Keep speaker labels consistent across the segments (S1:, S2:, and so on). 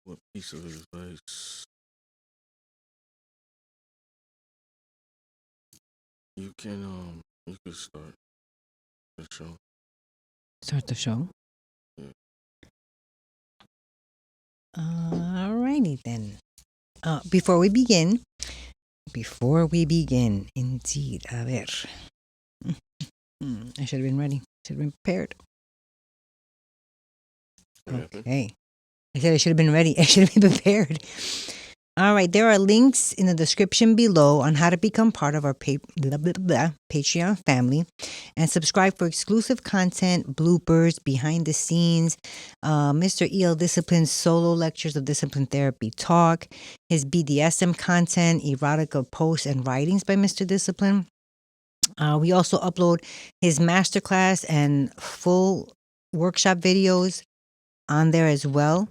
S1: What piece of advice you can start the show.
S2: Start the show.
S1: Yeah.
S2: Alrighty then. Before we begin, indeed, a ver. I should have been ready. Should have been prepared.
S1: What happened?
S2: Okay. I said I should have been ready. I should have been prepared. All right. There are links in the description below on how to become part of our Patreon family and subscribe for exclusive content, bloopers, behind the scenes, Mr. E.L. Discipline's solo lectures of discipline therapy talk, his BDSM content, erotica posts and writings by Mr. Discipline. We also upload his masterclass and full workshop videos on there as well.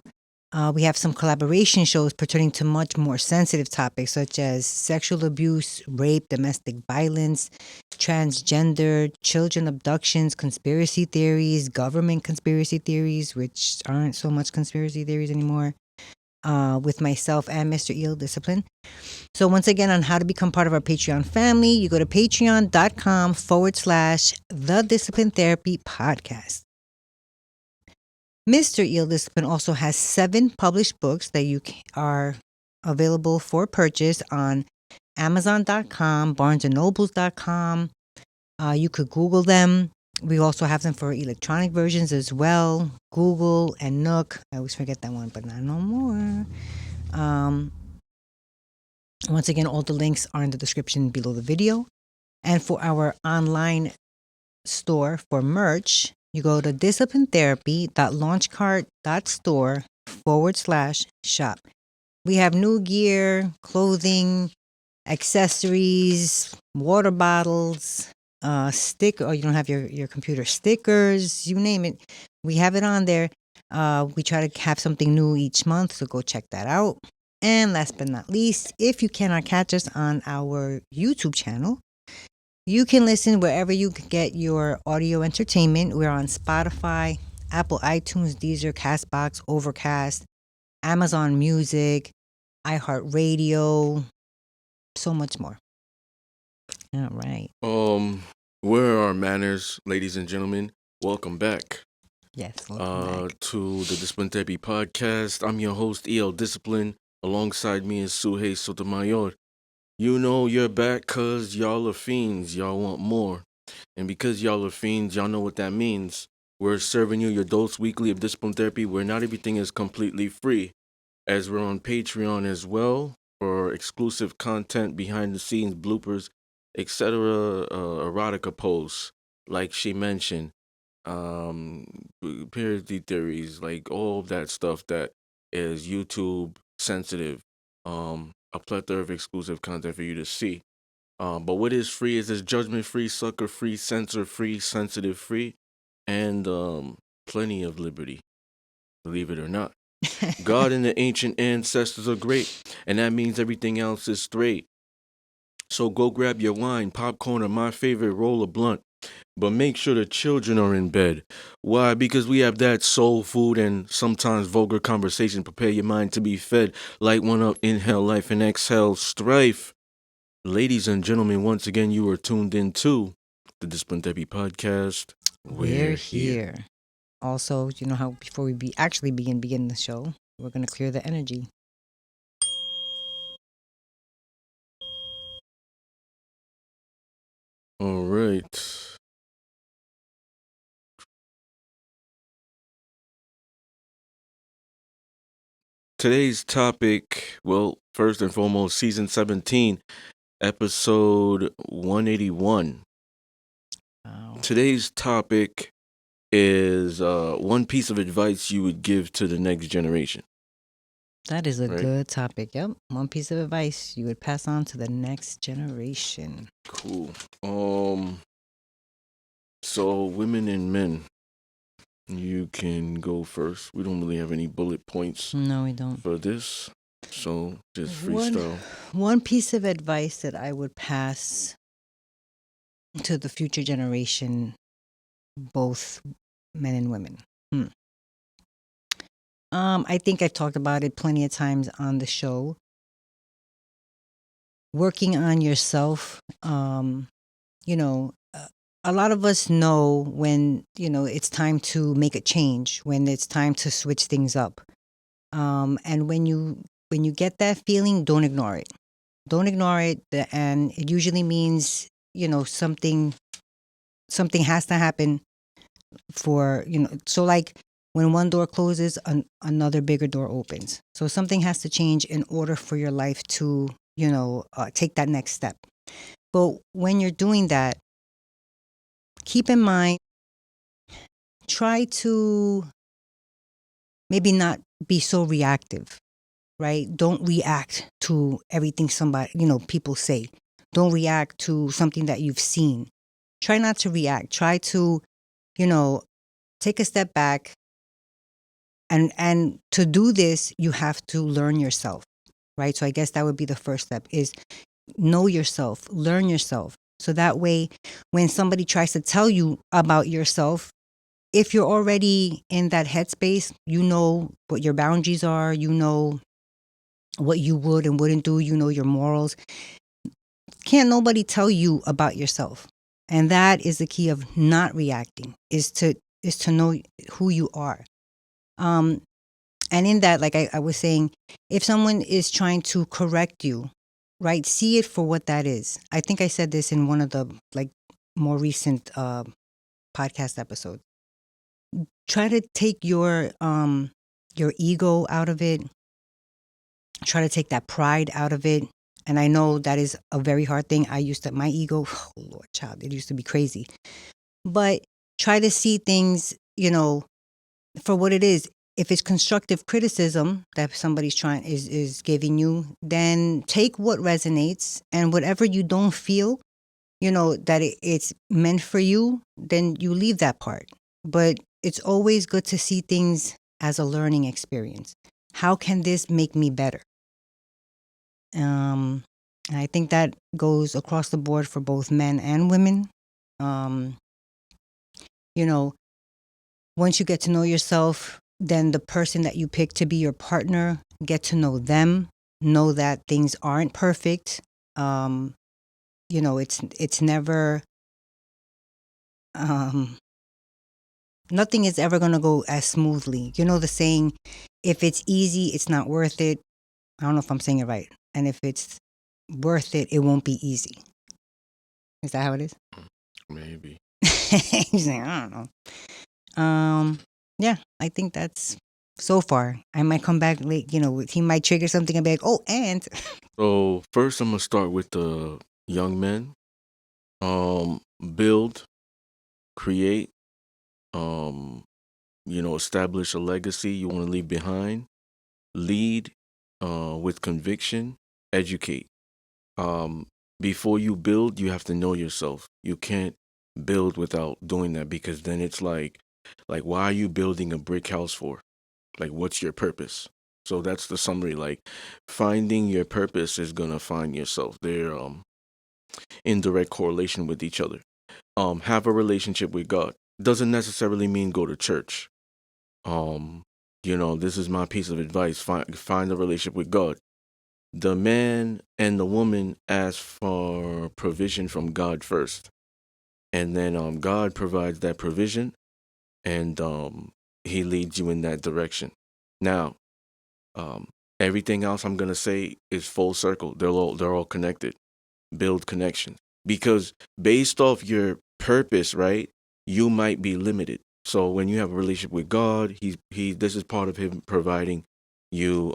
S2: We have some collaboration shows pertaining to much more sensitive topics such as sexual abuse, rape, domestic violence, transgender, children abductions, conspiracy theories, government conspiracy theories, which aren't so much conspiracy theories anymore, with myself and Mr. Eel Discipline. So, once again, on how to become part of our Patreon family, you go to patreon.com/The Discipline Therapy Podcast. Mr. Eel Discipline also has 7 published books that are available for purchase on Amazon.com, BarnesandNobles.com. You could Google them. We also have them for electronic versions as well. Google and Nook. I always forget that one, but not no more. Once again, all the links are in the description below the video. And for our online store for merch, you go to disciplinetherapy.launchcart.store/shop. We have new gear, clothing, accessories, water bottles, or you don't have your computer stickers, you name it. We have it on there. We try to have something new each month, so go check that out. And last but not least, if you cannot catch us on our YouTube channel, you can listen wherever you get your audio entertainment. We're on Spotify, Apple iTunes, Deezer, Castbox, Overcast, Amazon Music, iHeartRadio, so much more. All right.
S1: Where are our manners, ladies and gentlemen? Welcome back.
S2: Yes, welcome back.
S1: To the Discipline Therapy Podcast. I'm your host, E.L. Discipline. Alongside me is Suhey Sotomayor. You know you're back because y'all are fiends. Y'all want more. And because y'all are fiends, y'all know what that means. We're serving you your dose weekly of discipline therapy where not everything is completely free. As we're on Patreon as well for exclusive content, behind the scenes bloopers, etc. Erotica posts, like she mentioned, parody theories, like all of that stuff that is YouTube sensitive. A plethora of exclusive content for you to see. But what is free is this judgment free, sucker free, censor free, sensitive free, and plenty of liberty. Believe it or not. God and the ancient ancestors are great, and that means everything else is straight. So go grab your wine, popcorn, or my favorite, roll a blunt. But make sure the children are in bed. Why? Because we have that soul food and sometimes vulgar conversation. Prepare your mind to be fed. Light one up, inhale life, and exhale strife. Ladies and gentlemen, once again, you are tuned in to the Discipline Therapy Podcast.
S2: We're here. Also, you know how before we begin the show, we're gonna clear the energy.
S1: All right. Today's topic, well, first and foremost, season 17, episode 181.
S2: Wow.
S1: Today's topic is one piece of advice you would give to the next generation.
S2: That is a
S1: Right.
S2: good topic. Yep. One piece of advice you would pass on to the next generation.
S1: Cool. So women and men, you can go first. We don't really have any bullet points
S2: No, we don't.
S1: for this, so just
S2: One,
S1: freestyle.
S2: one piece of advice that I would pass to the future generation, both men and women. I think I've talked about it plenty of times on the show. Working on yourself. You know, a lot of us know when, it's time to make a change, when it's time to switch things up. And when you get that feeling, don't ignore it. Don't ignore it. And it usually means, something has to happen for, so like when one door closes, another bigger door opens. So something has to change in order for your life to, take that next step. But when you're doing that, keep in mind, try to maybe not be so reactive, right? Don't react to everything people say. Don't react to something that you've seen. Try not to react. Try to, you know, take a step back. And to do this, you have to learn yourself, right? So I guess that would be the first step is know yourself, learn yourself. So that way, when somebody tries to tell you about yourself, if you're already in that headspace, you know what your boundaries are, you know what you would and wouldn't do, you know your morals. Can't nobody tell you about yourself. And that is the key of not reacting, is to know who you are. Um, and in that, like I was saying, if someone is trying to correct you, right, see it for what that is. I think I said this in one of the more recent podcast episodes. Try to take your ego out of it. Try to take that pride out of it. And I know that is a very hard thing. I used to, my ego, oh Lord, child, it used to be crazy. But try to see things, for what it is. If it's constructive criticism that somebody's trying is giving you, then take what resonates, and whatever you don't feel, that it's meant for you, then you leave that part. But it's always good to see things as a learning experience. How can this make me better? Um, and I think that goes across the board for both men and women. Um, you know, Once you get to know yourself, then the person that you pick to be your partner, get to know them, know that things aren't perfect. Um, it's never um nothing is ever gonna go as smoothly. You know the saying, if it's easy, it's not worth it. I don't know if I'm saying it right. And if it's worth it, it won't be easy. Is that how it is?
S1: Maybe.
S2: He's saying, I don't know. Yeah, I think that's so far. I might come back late, he might trigger something and be like, oh, and
S1: So first, I'm gonna start with the young men. Build, create, um, establish a legacy you want to leave behind. Lead, with conviction. Educate. Um, Before you build, you have to know yourself. You can't build without doing that, because then it's like why are you building a brick house for? Like, what's your purpose? So that's the summary. Like, finding your purpose is gonna find yourself. They're in direct correlation with each other. Have a relationship with God. Doesn't necessarily mean go to church. Um, this is my piece of advice. Find a relationship with God. The man and the woman ask for provision from God first, and then God provides that provision, and He leads you in that direction. Now, um, everything else I'm gonna say is full circle. They're all connected. Build connections, because based off your purpose, right? You might be limited. So when you have a relationship with God, he this is part of Him providing you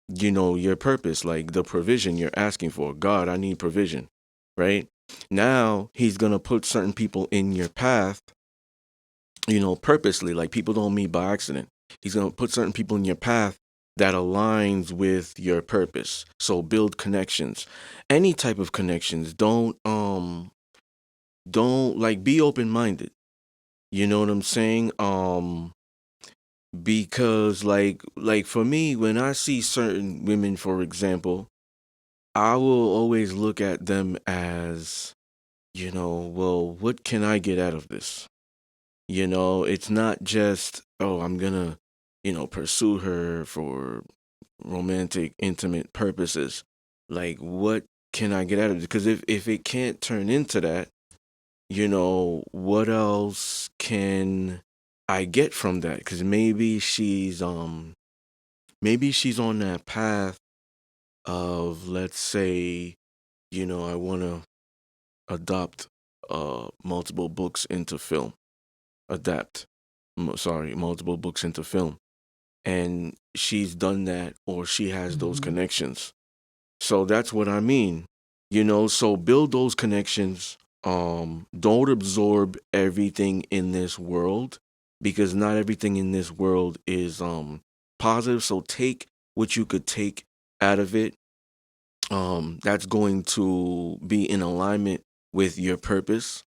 S1: your purpose, like the provision you're asking for. God, I need provision, right? Now He's gonna put certain people in your path, purposely. Like, people don't meet by accident. He's gonna put certain people in your path that aligns with your purpose. So build connections, any type of connections. Don't like, be open minded. You know what I'm saying? Because like for me, when I see certain women, for example, I will always look at them as, well, what can I get out of this? It's not just, oh, I'm gonna pursue her for romantic, intimate purposes. Like, what can I get out of it? Because if it can't turn into that, what else can I get from that? Because maybe she's on that path of, let's say, I want to adopt multiple books into film, adapt, multiple books into film, and she's done that, or she has those
S2: Mhm.
S1: connections. So that's what I mean. So build those connections. Don't absorb everything in this world, because not everything in this world is positive. So take what you could take out of it. That's going to be in alignment with your purpose,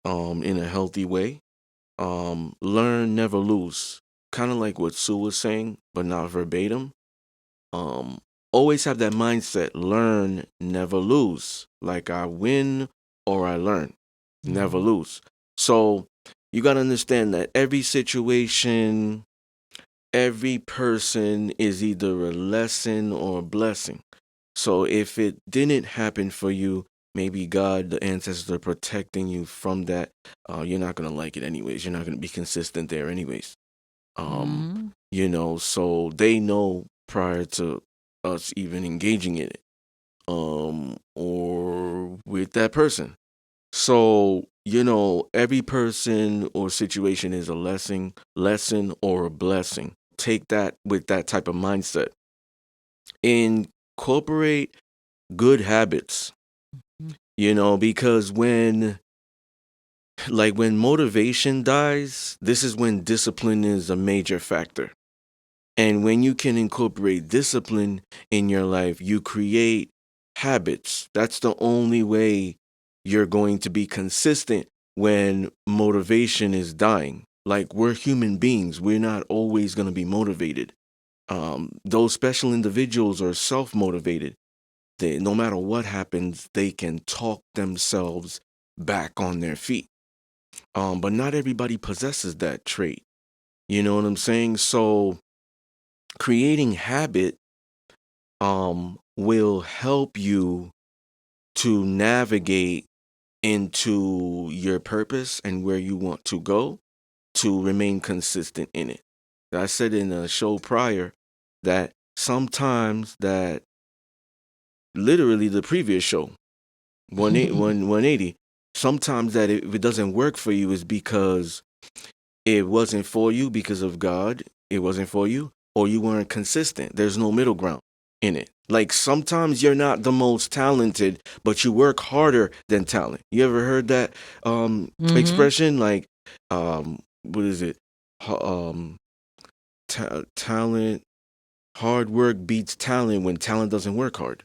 S1: in a healthy way. Learn, never lose. Kind of like what Sue was saying, but not verbatim. um Always have that mindset: learn, never lose. Like, I win or I learn, never
S2: Mhm.
S1: lose. So you got to understand that every situation, every person is either a lesson or a blessing. So if it didn't happen for you, maybe God, the ancestors, are protecting you from that. You're not going to like it anyways. You're not going to be consistent there anyways. um
S2: Mhm.
S1: so they know prior to us even engaging in it, or with that person. So every person or situation is a lesson or a blessing. Take that with that type of mindset. Incorporate good habits,
S2: Mhm.
S1: because when motivation dies, this is when discipline is a major factor. And when you can incorporate discipline in your life, you create habits. That's the only way you're going to be consistent when motivation is dying. Like, we're human beings, we're not always going to be motivated. Those special individuals are self motivated. No matter what happens, they can talk themselves back on their feet. But not everybody possesses that trait. You know what I'm saying? So creating habit will help you to navigate into your purpose and where you want to go, to remain consistent in it. I said in a show prior that sometimes that, literally the previous show, 180, sometimes that if it doesn't work for you is because it wasn't for you, because of God, it wasn't for you, or you weren't consistent. There's no middle ground in it. Like, sometimes you're not the most talented, but you work harder than talent. You ever heard that
S2: Mhm.
S1: expression? Like, what is it? Talent, hard work beats talent when talent doesn't work hard.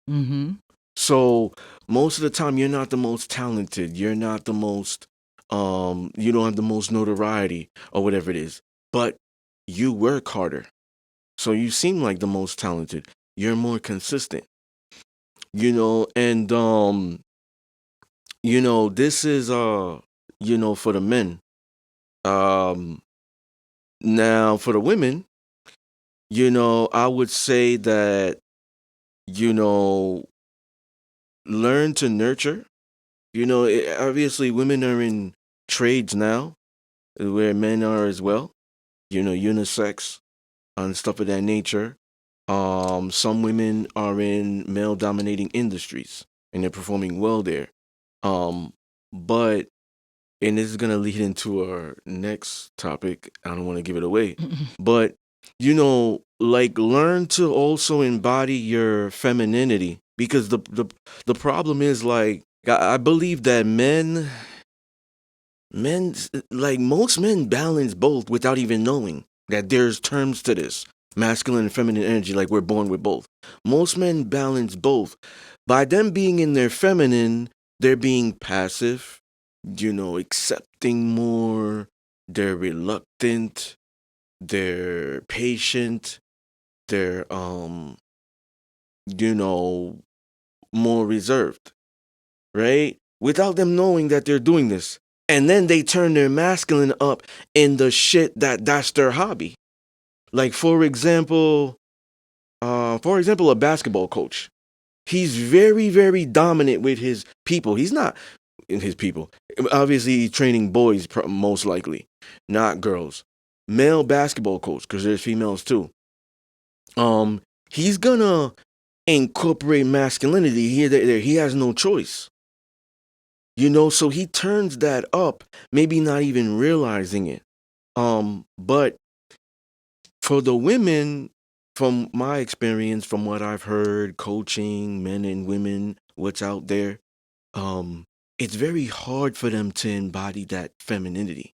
S2: Mhm.
S1: So most of the time, you're not the most talented. You're not the most, you don't have the most notoriety or whatever it is, but you work harder. So you seem like the most talented. You're more consistent, and this is for the men. Um, Now for the women, I would say that, you know, learn to nurture. Obviously women are in trades now, where men are as well, unisex and stuff of that nature. Some women are in male dominating industries and they're performing well there. Um, but and this is gonna lead into our next topic. I don't want to give it away, but like, learn to also embody your femininity, because the problem is, like, I believe that men, like, most men balance both without even knowing that there's terms to this: masculine and feminine energy. Like, we're born with both. Most men balance both. By them being in their feminine, they're being passive, accepting more. They're reluctant. They're patient. They're you know more reserved, right? Without them knowing that they're doing this. And then they turn their masculine up in the shit that's their hobby. Like for example, a basketball coach. He's very, very dominant with his people. He's not in his people. Obviously, he's training boys most likely, not girls. Male basketball coach, because there's females too. He's gonna incorporate masculinity here. There. He has no choice. So he turns that up, maybe not even realizing it. But for the women, from my experience, from what I've heard, coaching men and women, what's out there, it's very hard for them to embody that femininity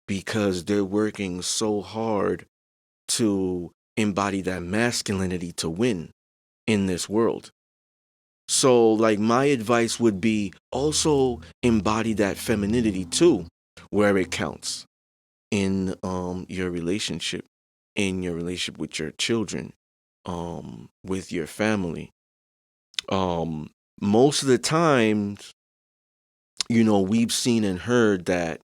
S1: because they're working so hard to embody that masculinity to win in this world. So, like, my advice would be also embody that femininity too, where it counts in your relationship, with your children, with your family. Most of the times, we've seen and heard that,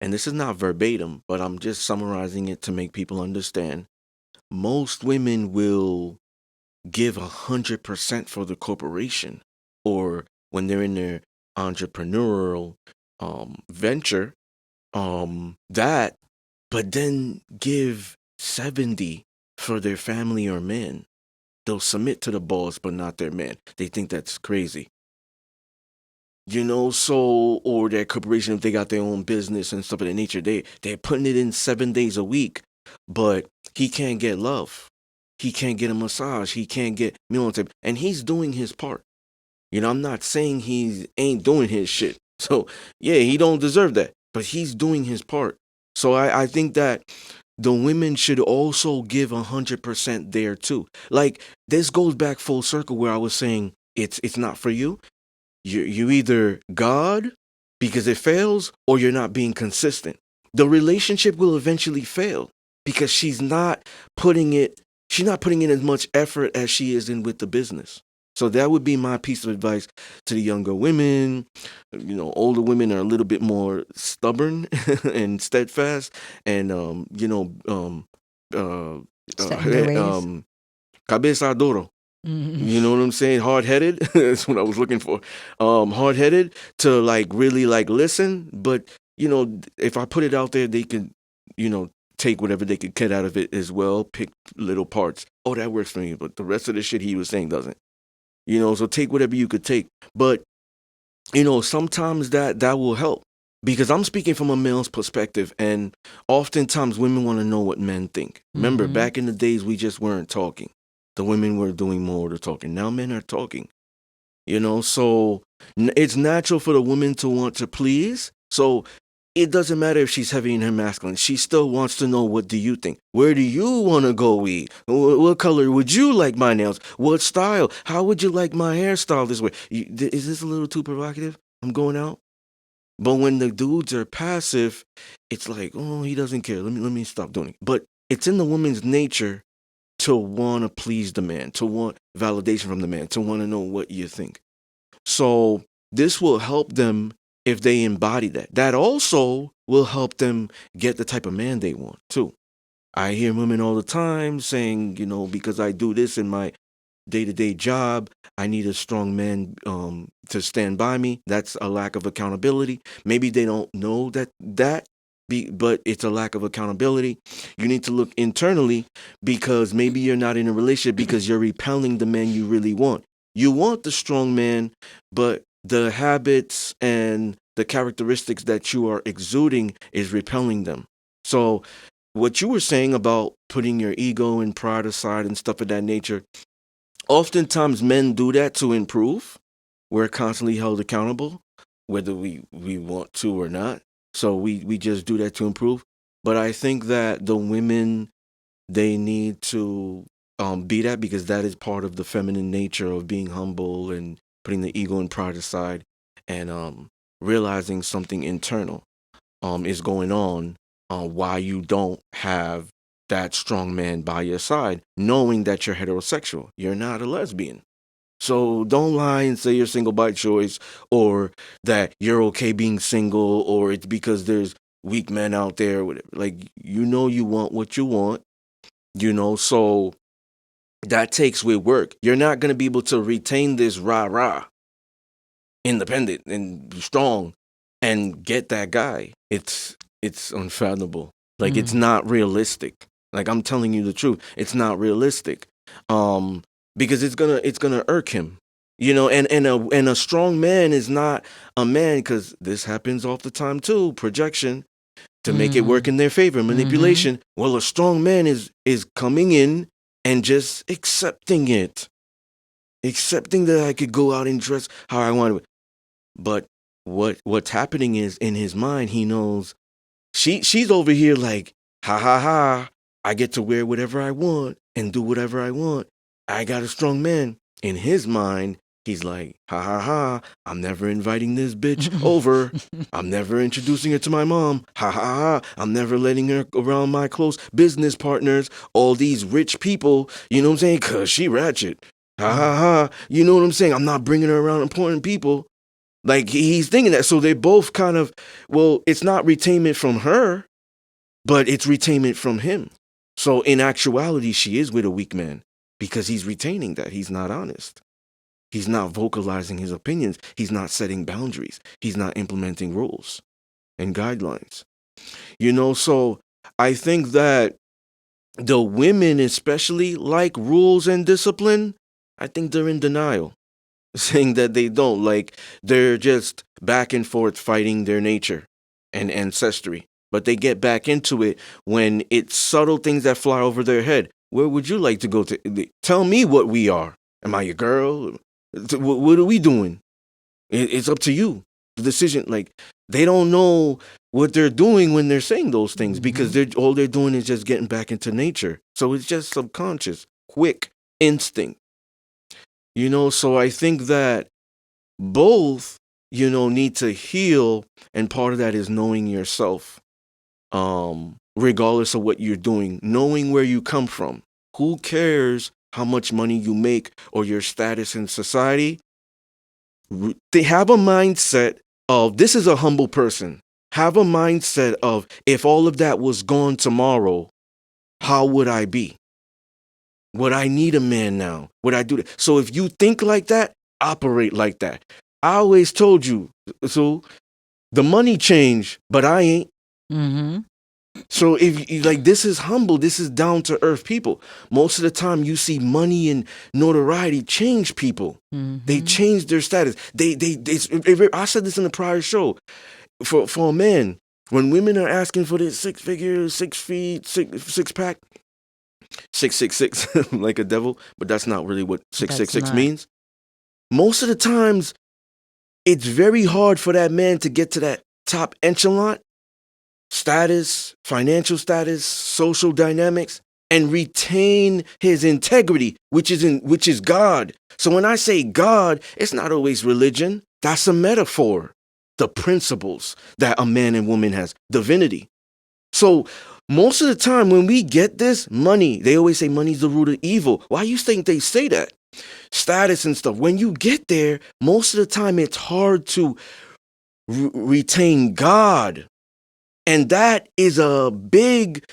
S1: and this is not verbatim, but I'm just summarizing it to make people understand. Most women will give 100% for the corporation, or when they're in their entrepreneurial venture, that, but then give 70 for their family or men. They'll submit to the boss, but not their man. They think that's crazy. So, or their corporation, if they got their own business and stuff of that nature, they're putting it in 7 days a week, but he can't get love. He can't get a massage. He can't get meal on table. And he's doing his part. I'm not saying he ain't doing his shit. So yeah, he don't deserve that. But he's doing his part. So I think that the women should also give 100% there too. Like, this goes back full circle where I was saying it's not for you. You either God because it fails, or you're not being consistent. The relationship will eventually fail because she's not putting in as much effort as she is in with the business. So that would be my piece of advice to the younger women. Older women are a little bit more stubborn and steadfast, and uh,
S2: Set in their ways.
S1: cabeza duro.
S2: Mhm.
S1: You know what I'm saying? Hard headed. That's what I was looking for. Hard headed to like really like listen, but if I put it out there, they can, take whatever they could get out of it as well. Pick little parts. Oh, that works for me, but the rest of the shit he was saying doesn't. So take whatever you could take. But sometimes that will help, because I'm speaking from a male's perspective, and oftentimes women want to know what men think. Remember,
S2: Mhm.
S1: back in the days, we just weren't talking. The women were doing more of the talking. Now men are talking. So it's natural for the woman to want to please. So it doesn't matter if she's heavy in her masculine. She still wants to know, what do you think? Where do you want to go eat? What color would you like my nails? What style? How would you like my hairstyle this way? Is this a little too provocative? I'm going out. But when the dudes are passive, it's like, oh, he doesn't care. Let me stop doing it. But it's in the woman's nature to want to please the man, to want validation from the man, to want to know what you think. So this will help them if they embody that. That also will help them get the type of man they want too. I hear women all the time saying, because I do this in my day-to-day job, I need a strong man to stand by me. That's a lack of accountability. Maybe they don't know but it's a lack of accountability. You need to look internally, because maybe you're not in a relationship because you're repelling the man you really want. You want the strong man, but the habits and the characteristics that you are exuding is repelling them. So what you were saying about putting your ego and pride aside and stuff of that nature, oftentimes men do that to improve. We're constantly held accountable, whether we want to or not. So we just do that to improve. But I think that the women, they need to be that, because that is part of the feminine nature of being humble and putting the ego and pride aside, and realizing something internal is going on, why you don't have that strong man by your side, knowing that you're heterosexual. You're not a lesbian. So don't lie and say you're single by choice, or that you're okay being single, or it's because there's weak men out there, whatever. Like, you want what you want. So that takes with work. You're not going to be able to retain this rah-rah, independent and strong, and get that guy. It's unfathomable. Like, it's not realistic. Like, I'm telling you the truth. It's not realistic. Because it's gonna irk him. And a strong man is not a man, because this happens all the time too. Projection to make it work in their favor, manipulation. Well, a strong man is coming in and just accepting it. Accepting that I could go out and dress how I want to. But what's happening is, in his mind, he knows she's over here like, ha ha ha, I get to wear whatever I want and do whatever I want. I got a strong man. In his mind, he's like, ha ha ha, I'm never inviting this bitch over. I'm never introducing her to my mom. Ha ha ha, I'm never letting her around my close business partners, all these rich people, you know what I'm saying? Because she ratchet. Ha ha ha, you know what I'm saying? I'm not bringing her around important people. Like, he's thinking that. So they both kind of, well, it's not retainment from her, but it's retainment from him. So in actuality, she is with a weak man, because he's retaining that. He's not honest. He's not vocalizing his opinions. He's not setting boundaries. He's not implementing rules and guidelines. So I think that the women especially like rules and discipline. I think they're in denial, saying that they don't. Like, they're just back and forth fighting their nature and ancestry. But they get back into it when it's subtle things that fly over their head. Where would you like to go to? Tell me what we are. Am I your girl? What are we doing? It's up to you. The decision, like, they don't know what they're doing when they're saying those things, because all they're doing is just getting back into nature. So it's just subconscious, quick instinct. So I think that both, need to heal. And part of that is knowing yourself, regardless of what you're doing, knowing where you come from. Who cares how much money you make or your status in society? They have a mindset of, this is a humble person. Have a mindset of, if all of that was gone tomorrow, how would I be? Would I need a man now? Would I do that? So if you think like that, operate like that. I always told you, so the money changed, but I ain't. So if you, like, this is humble, this is down to earth people. Most of the time you see money and notoriety change people. They change their status. I said this in the prior show. For a man, when women are asking for this 6 figures, 6 feet, six pack, 666, like a devil, but that's not really what 666 means. Most of the times, it's very hard for that man to get to that top echelon status, financial status, social dynamics, and retain his integrity, which is God. So when I say God, it's not always religion. That's a metaphor. The principles that a man and woman has, divinity. So most of the time when we get this money, they always say money's the root of evil. Why you think they say that? Status and stuff. When you get there, most of the time it's hard to retain God. And that is a big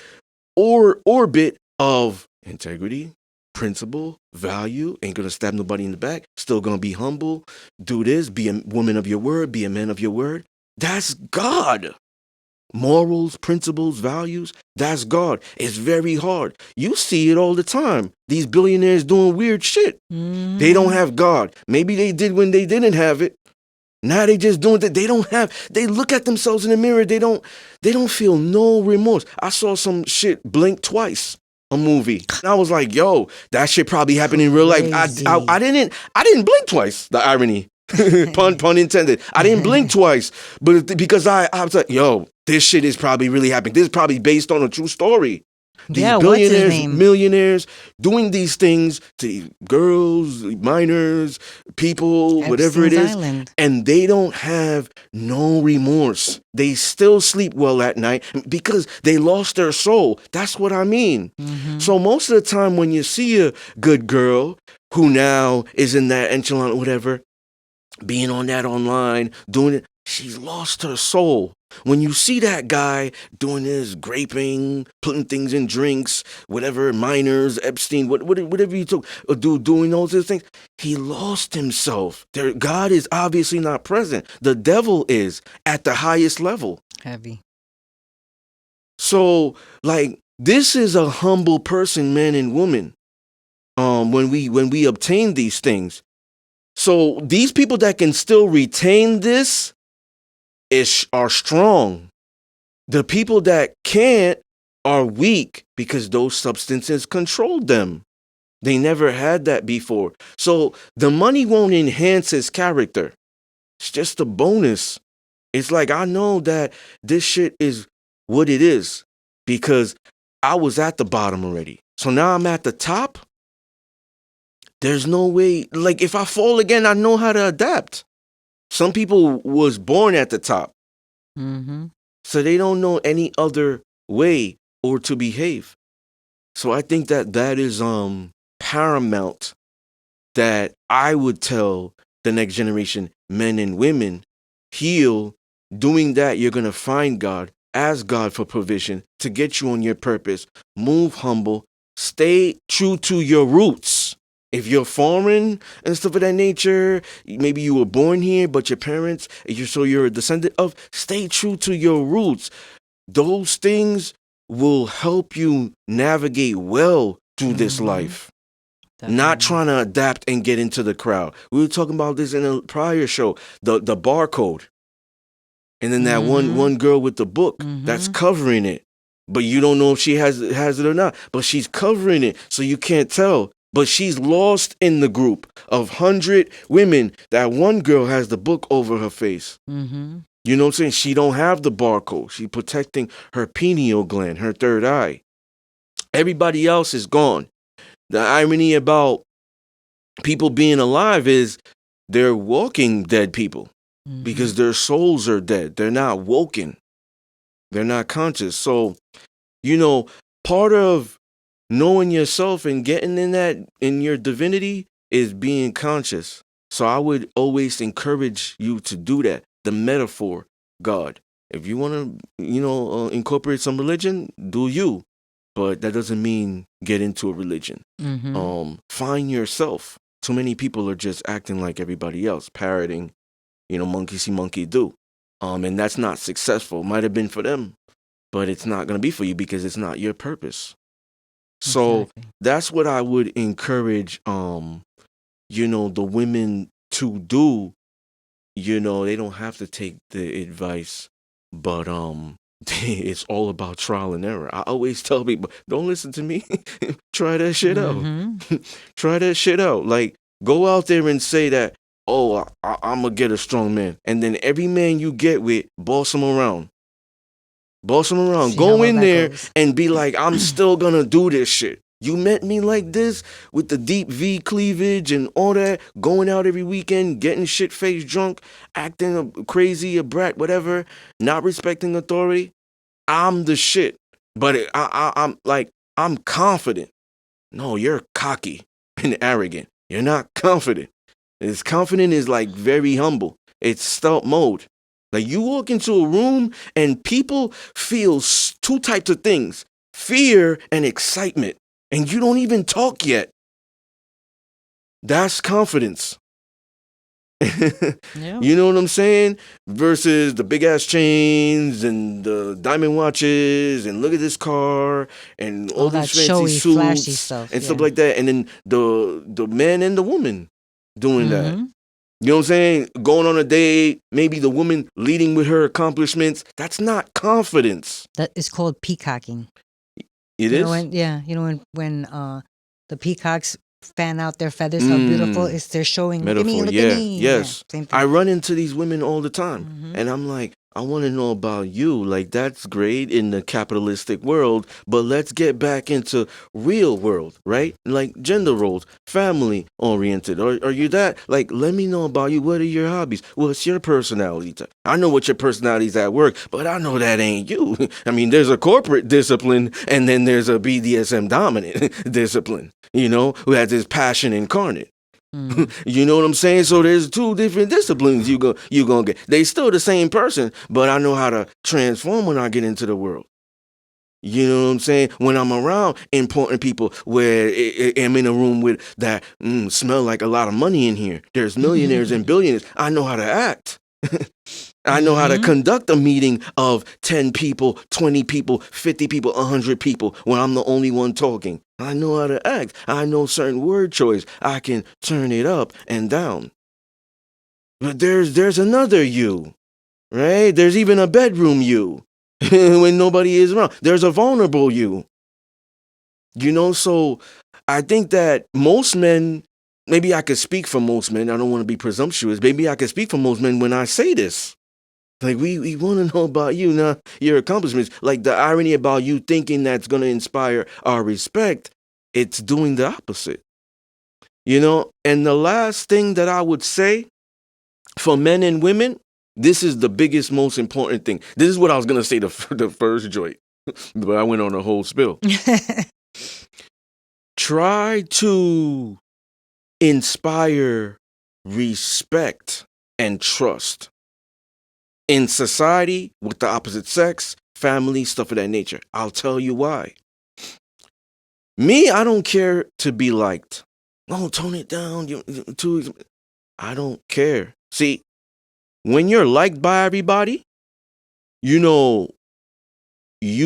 S1: orbit of integrity, principle, value. Ain't gonna stab nobody in the back. Still gonna be humble. Do this. Be a woman of your word. Be a man of your word. That's God. Morals, principles, values. That's God. It's very hard. You see it all the time. These billionaires doing weird shit. They don't have God. Maybe they did when they didn't have it. Now they just doing that. They look at themselves in the mirror. They don't feel no remorse. I saw some shit, Blink Twice, a movie. And I was like, yo, that shit probably happened in real life. I didn't blink twice. The irony. pun intended. I didn't blink twice. But because I was like, yo, this shit is probably really happening. This is probably based on a true story. These billionaires, millionaires doing these things to girls, minors, people, whatever it is.
S2: Island.
S1: And they don't have no remorse. They still sleep well at night because they lost their soul. That's what I mean. So most of the time when you see a good girl who now is in that echelon or whatever, being on that online, doing it, she's lost her soul. When you see that guy doing this, graping, putting things in drinks, whatever, minors, Epstein, whatever you took, doing all those things, he lost himself. God is obviously not present. The devil is at the highest level.
S2: Heavy.
S1: So, like, this is a humble person, man and woman. When we obtain these things. So these people that can still retain this are strong. The people that can't are weak because those substances controlled them. They never had that before. So the money won't enhance his character. It's just a bonus. It's like, I know that this shit is what it is because I was at the bottom already. So now I'm at the top. There's no way, like, if I fall again, I know how to adapt. Some people was born at the top. So they don't know any other way or to behave. So I think that is paramount, that I would tell the next generation, men and women, heal. Doing that, you're going to find God. Ask God for provision to get you on your purpose. Move humble. Stay true to your roots. If you're foreign and stuff of that nature, maybe you were born here, but your parents, you're a descendant of, stay true to your roots. Those things will help you navigate well through this life. Definitely. Not trying to adapt and get into the crowd. We were talking about this in a prior show, the barcode. And then that one girl with the book that's covering it. But you don't know if she has it or not. But she's covering it, so you can't tell. But she's lost in the group of 100 women. That one girl has the book over her face. You know what I'm saying? She don't have the barcode. She's protecting her pineal gland, her third eye. Everybody else is gone. The irony about people being alive is they're walking dead people because their souls are dead. They're not woken. They're not conscious. So, part of knowing yourself and getting in your divinity is being conscious. So I would always encourage you to do that. The metaphor, God. If you want to, incorporate some religion, do you. But that doesn't mean get into a religion. Find yourself. Too many people are just acting like everybody else, parroting, monkey see, monkey do. And that's not successful. Might have been for them, but it's not going to be for you because it's not your purpose. So that's what I would encourage, the women to do. They don't have to take the advice, but it's all about trial and error. I always tell people, don't listen to me. Try that shit out. Try that shit out. Like, go out there and say that, oh, I'm going to get a strong man. And then every man you get with, boss him around. Boss him around. Go in there and be like, I'm still going to do this shit. You met me like this with the deep V cleavage and all that, going out every weekend, getting shit-faced drunk, acting crazy, a brat, whatever, not respecting authority. I'm the shit. But I'm confident. No, you're cocky and arrogant. You're not confident. It's confident is like very humble. It's stealth mode. Like, you walk into a room and people feel two types of things, fear and excitement. And you don't even talk yet. That's confidence. You know what I'm saying? Versus the big ass chains and the diamond watches and look at this car and all these fancy
S2: showy,
S1: suits
S2: flashy stuff,
S1: and stuff like that. And then the man and the woman doing that. You know what I'm saying? Going on a date, maybe the woman leading with her accomplishments. That's not confidence.
S2: That is called peacocking.
S1: It is?
S2: When the peacocks fan out their feathers, how beautiful it's, they're showing.
S1: Metaphor,
S2: look at me.
S1: Yes.
S2: Same thing.
S1: I run into these women all the time. And I'm like, I want to know about you. Like, that's great in the capitalistic world, but let's get back into real world, right? Like gender roles, family oriented. Are you that? Like, let me know about you. What are your hobbies? What's your personality type? I know what your personality is at work, but I know that ain't you. I mean, there's a corporate discipline and then there's a BDSM dominant discipline, who has his passion incarnate. You know what I'm saying? So there's two different disciplines you gonna get. They still the same person, but I know how to transform when I get into the world. You know what I'm saying? When I'm around important people, where I'm in a room with that smell like a lot of money in here. There's millionaires and billionaires. I know how to act. I know how to conduct a meeting of 10 people, 20 people, 50 people, 100 people when I'm the only one talking. I know how to act. I know certain word choice. I can turn it up and down. But there's another you, right? There's even a bedroom you when nobody is around. There's a vulnerable you. So I think that most men, maybe I could speak for most men. I don't want to be presumptuous. Maybe I could speak for most men when I say this. Like, we want to know about you, now your accomplishments. Like, the irony about you thinking that's going to inspire our respect, it's doing the opposite. And the last thing that I would say for men and women, this is the biggest, most important thing. This is what I was going to say the first joint, but I went on a whole spill. Try to inspire respect and trust in society with the opposite sex, family, stuff of that nature. I'll tell you why. Me, I don't care to be liked. Oh, tone it down. I don't care. See, when you're liked by everybody, you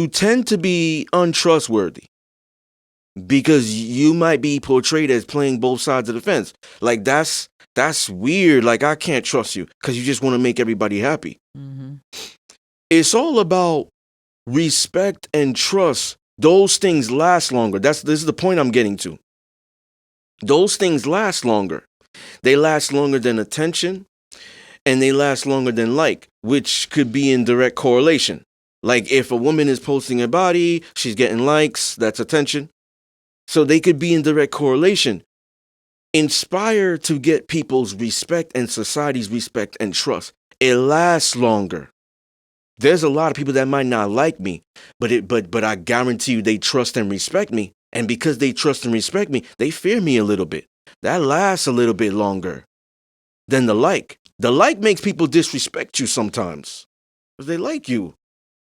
S1: tend to be untrustworthy because you might be portrayed as playing both sides of the fence. Like, that's weird. Like, I can't trust you because you just want to make everybody happy. It's all about respect and trust. Those things last longer. This is the point I'm getting to. Those things last longer. They last longer than attention, and they last longer than like, which could be in direct correlation. Like, if a woman is posting her body, she's getting likes, that's attention. So they could be in direct correlation. Inspire to get people's respect and society's respect and trust. It lasts longer. There's a lot of people that might not like me, but I guarantee you they trust and respect me. And because they trust and respect me, they fear me a little bit. That lasts a little bit longer than the like. The like makes people disrespect you sometimes because they like you.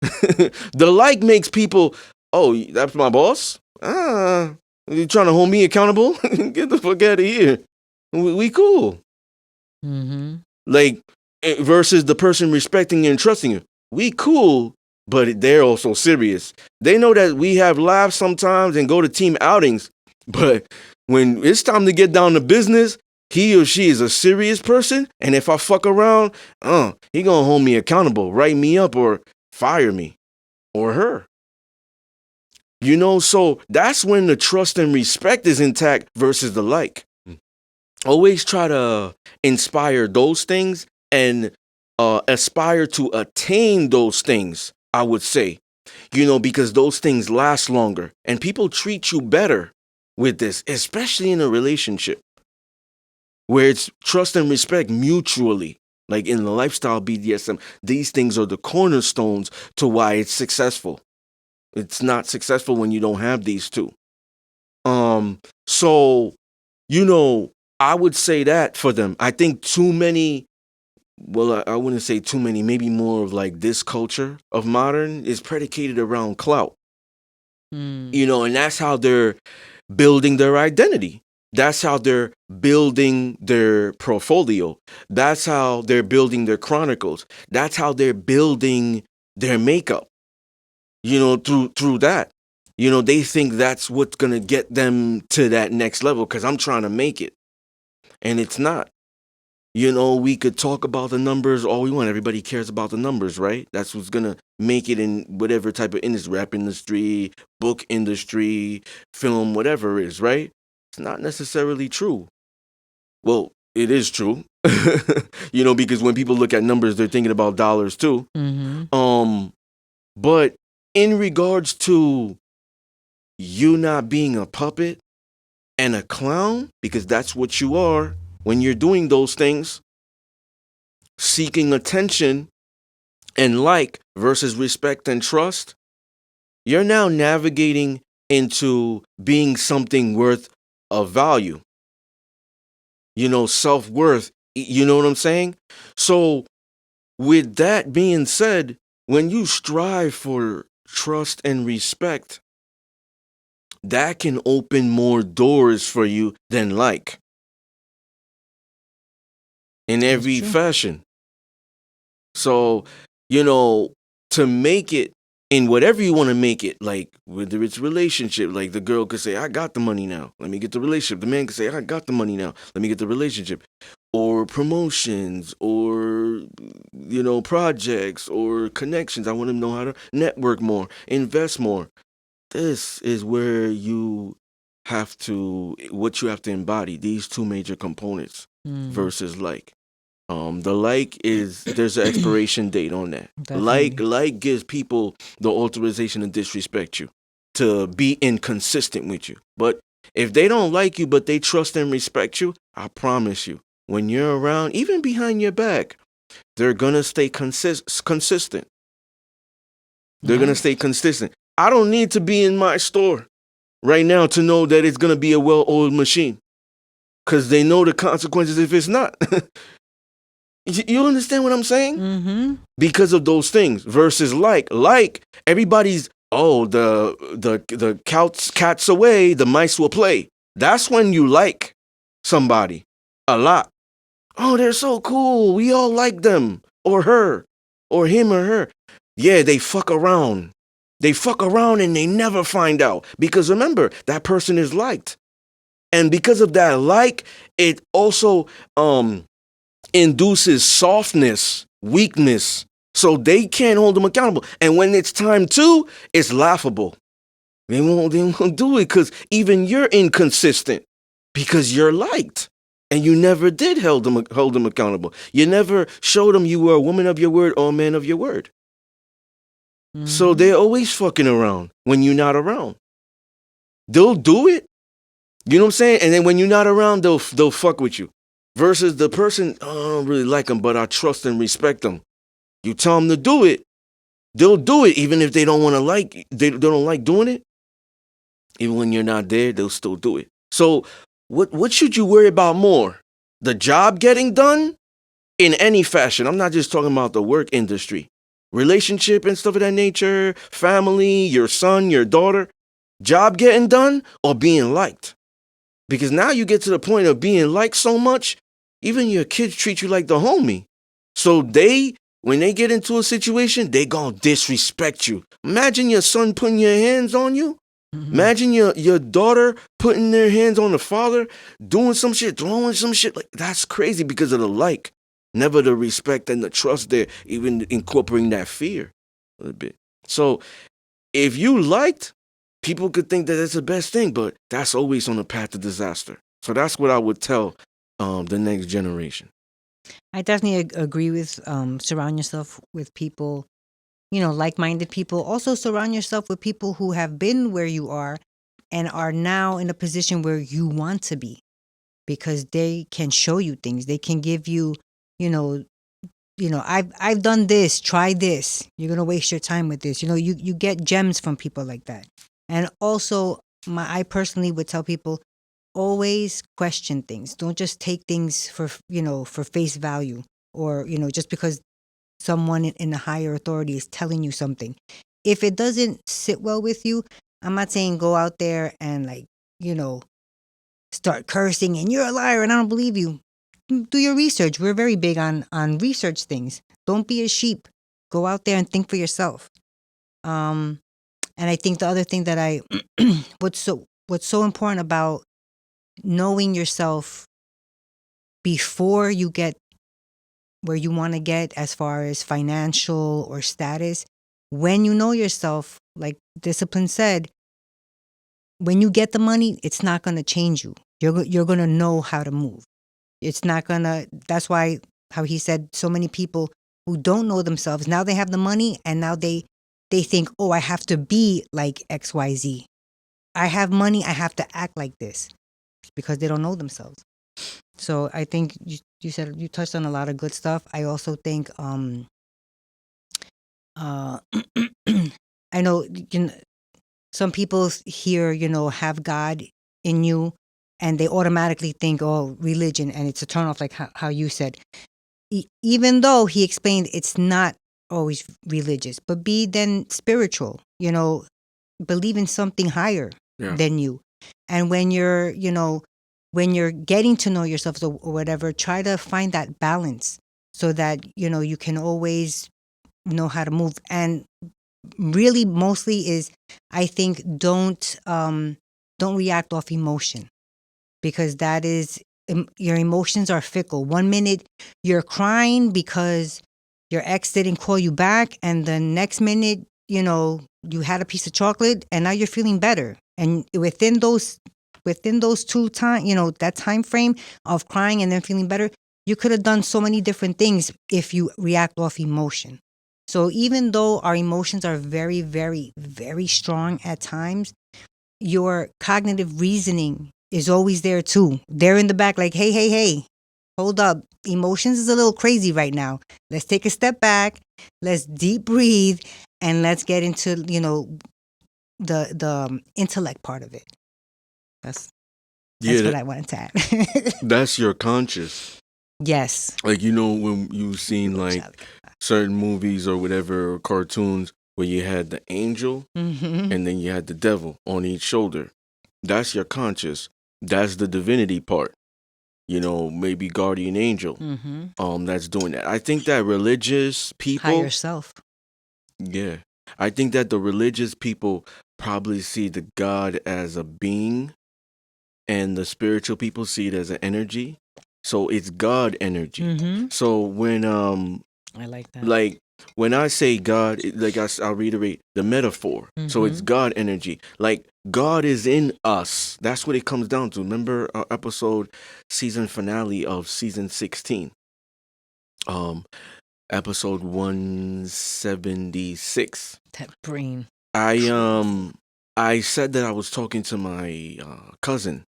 S1: The like makes people, oh, that's my boss? You trying to hold me accountable? Get the fuck out of here. We cool. Like, versus the person respecting you and trusting you. We cool, but they're also serious. They know that we have laughs sometimes and go to team outings, but when it's time to get down to business, he or she is a serious person, and if I fuck around, he gonna hold me accountable, write me up, or fire me, or her. So that's when the trust and respect is intact versus the like. Always try to inspire those things and aspire to attain those things, I would say, because those things last longer and people treat you better with this, especially in a relationship where it's trust and respect mutually. Like in the lifestyle BDSM, these things are the cornerstones to why it's successful. It's not successful when you don't have these two. So, I would say that for them. I think too many, well, I wouldn't say too many, maybe more of like this culture of modern is predicated around clout. And that's how they're building their identity. That's how they're building their portfolio. That's how they're building their chronicles. That's how they're building their makeup. Through that. They think that's what's going to get them to that next level because I'm trying to make it. And it's not. We could talk about the numbers all we want. Everybody cares about the numbers, right? That's what's going to make it in whatever type of industry, rap industry, book industry, film, whatever it is, right? It's not necessarily true. Well, it is true, because when people look at numbers, they're thinking about dollars too. But in regards to you not being a puppet and a clown, because that's what you are when you're doing those things, seeking attention and like versus respect and trust, you're now navigating into being something worth of value. self-worth. You know what I'm saying? So with that being said, when you strive for trust and respect, that can open more doors for you than like in
S2: That's
S1: every
S2: true.
S1: fashion. So, you know, to make it in whatever you want to make it, like whether it's relationship, like the girl could say, I got the money now. Let me get the relationship. The man could say, I got the money now. Let me get the relationship. Or promotions, or projects or connections. I want to know how to network more, invest more. This is where what you have to embody, these two major components
S2: Mm,
S1: versus like. The like is there's an expiration date on that.
S2: definitely.
S1: Like gives people the authorization to disrespect you, to be inconsistent with you. But if they don't like you, but they trust and respect you, I promise you, when you're around, even behind your back, they're gonna stay consistent. They're gonna
S2: Nice.
S1: stay consistent. I don't need to be in my store right now to know that it's gonna be a well-oiled machine, because they know the consequences if it's not. You understand what I'm saying?
S2: Mm-hmm.
S1: Because of those things versus like everybody's, oh, the cat's away, the mice will play. That's when you like somebody a lot. Oh, they're so cool, we all like them or her or him or her. Yeah, they fuck around and they never find out, because remember, that person is liked, and because of that like, it also induces softness, weakness, so they can't hold them accountable. And when it's time to, it's laughable. They won't do it, because even you're inconsistent, because you're liked. And you never did hold them accountable. You never showed them you were a woman of your word or a man of your word. So
S2: Mm-hmm.
S1: they're always fucking around when you're not around. They'll do it. You know what I'm saying? And then when you're not around, they'll fuck with you. Versus the person, oh, I don't really like them, but I trust and respect them. You tell them to do it, they'll do it, even if they don't want to they don't like doing it. Even when you're not there, they'll still do it. So, what should you worry about more? The job getting done in any fashion. I'm not just talking about the work industry, relationship and stuff of that nature, family, your son, your daughter, job getting done, or being liked. Because now you get to the point of being liked so much, even your kids treat you like the homie. So when they get into a situation, they gonna disrespect you. Imagine your son putting your hands on you.
S2: Mm-hmm.
S1: Imagine your daughter putting their hands on the father, doing some shit, throwing some shit. Like, that's crazy because of the like. Never the respect and the trust there, even incorporating that fear a little bit. So if you liked, people could think that that's the best thing, but that's always on the path to disaster. So that's what I would tell the next generation.
S2: I definitely agree with surround yourself with people, like-minded people. Also surround yourself with people who have been where you are and are now in a position where you want to be, because they can show you things. They can give you, you know, I've done this, try this. You're going to waste your time with this. You get gems from people like that. And also I personally would tell people, always question things. Don't just take things for face value, or just because someone in a higher authority is telling you something. If it doesn't sit well with you, I'm not saying go out there and you know start cursing and you're a liar and I don't believe you. Do your research. We're very big on research things. Don't be a sheep. Go out there and think for yourself. um and I think the other thing that I what's so important about knowing yourself before you get where you want to get as far as financial or status. When you know yourself, like Discipline said, when you get the money, it's not going to change you. You're going to know how to move. It's not going to, that's why, how he said, so many people who don't know themselves, now they have the money and now they think, oh, I have to be like XYZ. I have money, I have to act like this, because they don't know themselves. So I think you said, you touched on a lot of good stuff. I also think uh I know, some people here, have God in you, and they automatically think, oh, religion, and it's a turn off, like how you said. Even though he explained it's not always religious, but be then spiritual, believe in something higher
S1: Yeah.
S2: than you. And when you're, when you're getting to know yourself or whatever, try to find that balance so that, you can always know how to move. And really mostly is, I think, don't react off emotion, because that is, your emotions are fickle. 1 minute you're crying because your ex didn't call you back, and the next minute, you had a piece of chocolate and now you're feeling better. And within those 2 time, that time frame of crying and then feeling better, you could have done so many different things if you react off emotion. So even though our emotions are very, very, very strong at times, your cognitive reasoning is always there too. They're in the back like, hey, hold up. Emotions is a little crazy right now. Let's take a step back. Let's deep breathe, and let's get into, the intellect part of it. That's what I wanted to add.
S1: That's your conscious.
S2: Yes.
S1: Like, when you've seen like certain movies or whatever, or cartoons, where you had the angel and then you had the devil on each shoulder. That's your conscious. That's the divinity part. Maybe guardian angel. That's doing that. I think that religious people,
S2: Higher self.
S1: yeah, I think that the religious people probably see the God as a being, and the spiritual people see it as an energy. So it's God energy. So when
S2: I like that.
S1: like when I say God, I'll reiterate the metaphor. So it's God energy. Like God is in us. That's what it comes down to. Remember our episode, season finale of season 16, episode 176.
S2: That brain.
S1: I said that I was talking to my cousin,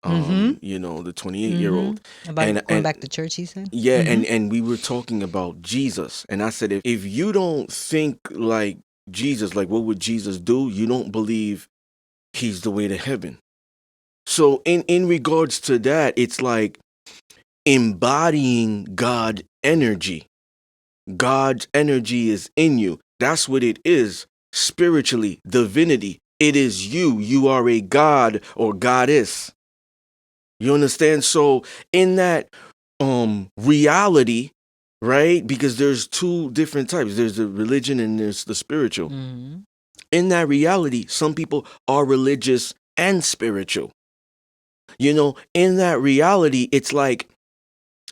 S1: the 28-year-old.
S2: About going back to church, he said?
S1: Yeah, and we were talking about Jesus. And I said, if you don't think like Jesus, like what would Jesus do? You don't believe he's the way to heaven. So in regards to that, it's like embodying God energy. God's energy is in you. That's what it is. Spiritually, divinity. It is you. You are a god or goddess. You understand? So in that reality, right? Because there's 2 different types. There's the religion and there's the spiritual. In that reality, some people are religious and spiritual. In that reality, it's like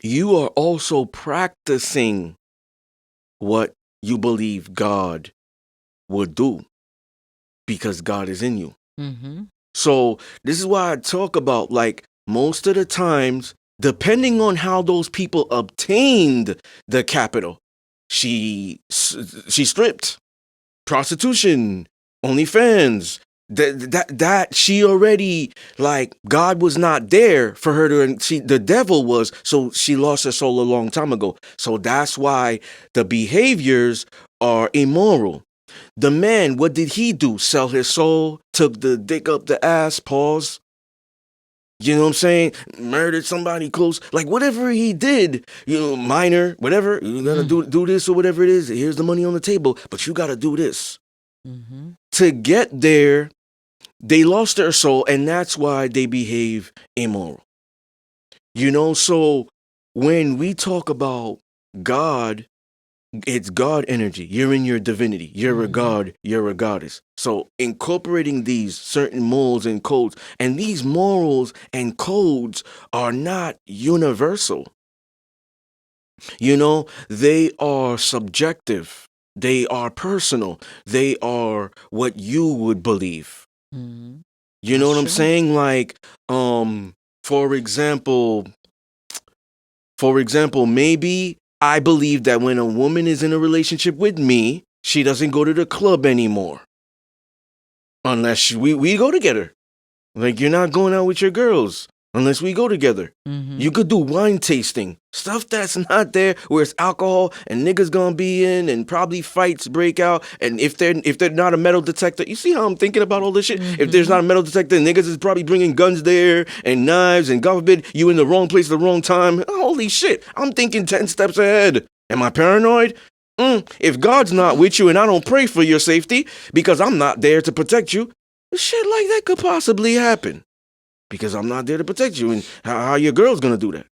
S1: you are also practicing what you believe God would do, because God is in you. So this is why I talk about, like, most of the times, depending on how those people obtained the capital, she stripped, prostitution, OnlyFans. That she already, like, God was not there for her to. The devil was, so she lost her soul a long time ago. So that's why the behaviors are immoral. The man, what did he do? Sell his soul, took the dick up the ass, pause. You know what I'm saying? Murdered somebody close. Like, whatever he did, minor, whatever, you gotta do this or whatever it is. Here's the money on the table, but you gotta do this. To get there, they lost their soul, and that's why they behave immoral. So when we talk about God, it's God energy. You're in your divinity. You're a god. You're a goddess. So incorporating these certain morals and codes, and these morals and codes are not universal. They are subjective. They are personal. They are what you would believe. You know what I'm saying? Like, for example, maybe I believe that when a woman is in a relationship with me, she doesn't go to the club anymore. Unless we go together. Like, you're not going out with your girls. unless we go together. You could do wine tasting, stuff that's not there, where it's alcohol and niggas gonna be in, and probably fights break out. And if they're not a metal detector, you see how I'm thinking about all this shit. If there's not a metal detector, niggas is probably bringing guns there and knives, and God forbid you in the wrong place at the wrong time. Holy shit, I'm thinking 10 steps ahead. Am I paranoid? If God's not with you and I don't pray for your safety because I'm not there to protect you, shit like that could possibly happen. Because I'm not there to protect you. And how your girl's gonna do that?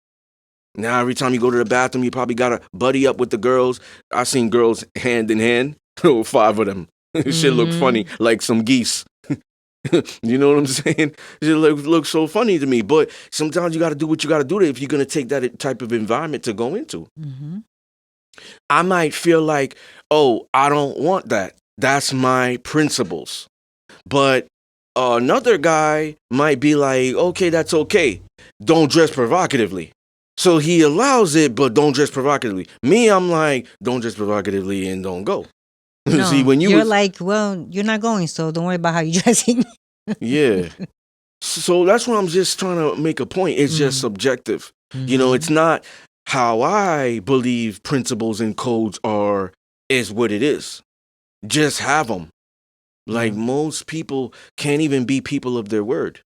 S1: Now, every time you go to the bathroom, you probably gotta buddy up with the girls. I've seen girls hand in hand. 5 of them. Shit look funny, like some geese. You know what I'm saying? It looks so funny to me. But sometimes you gotta do what you gotta do if you're gonna take that type of environment to go into. I might feel like, oh, I don't want that. That's my principles. But another guy might be like, okay, that's okay. Don't dress provocatively. So he allows it, but don't dress provocatively. Me, I'm like, don't dress provocatively and don't go.
S2: No,
S1: See, when
S2: you're like, well, you're not going, so don't worry about how you're dressing.
S1: Yeah. So that's what I'm just trying to make a point. It's just subjective. You know, it's not how I believe principles and codes is what it is. Just have them. Like most people can't even be people of their word.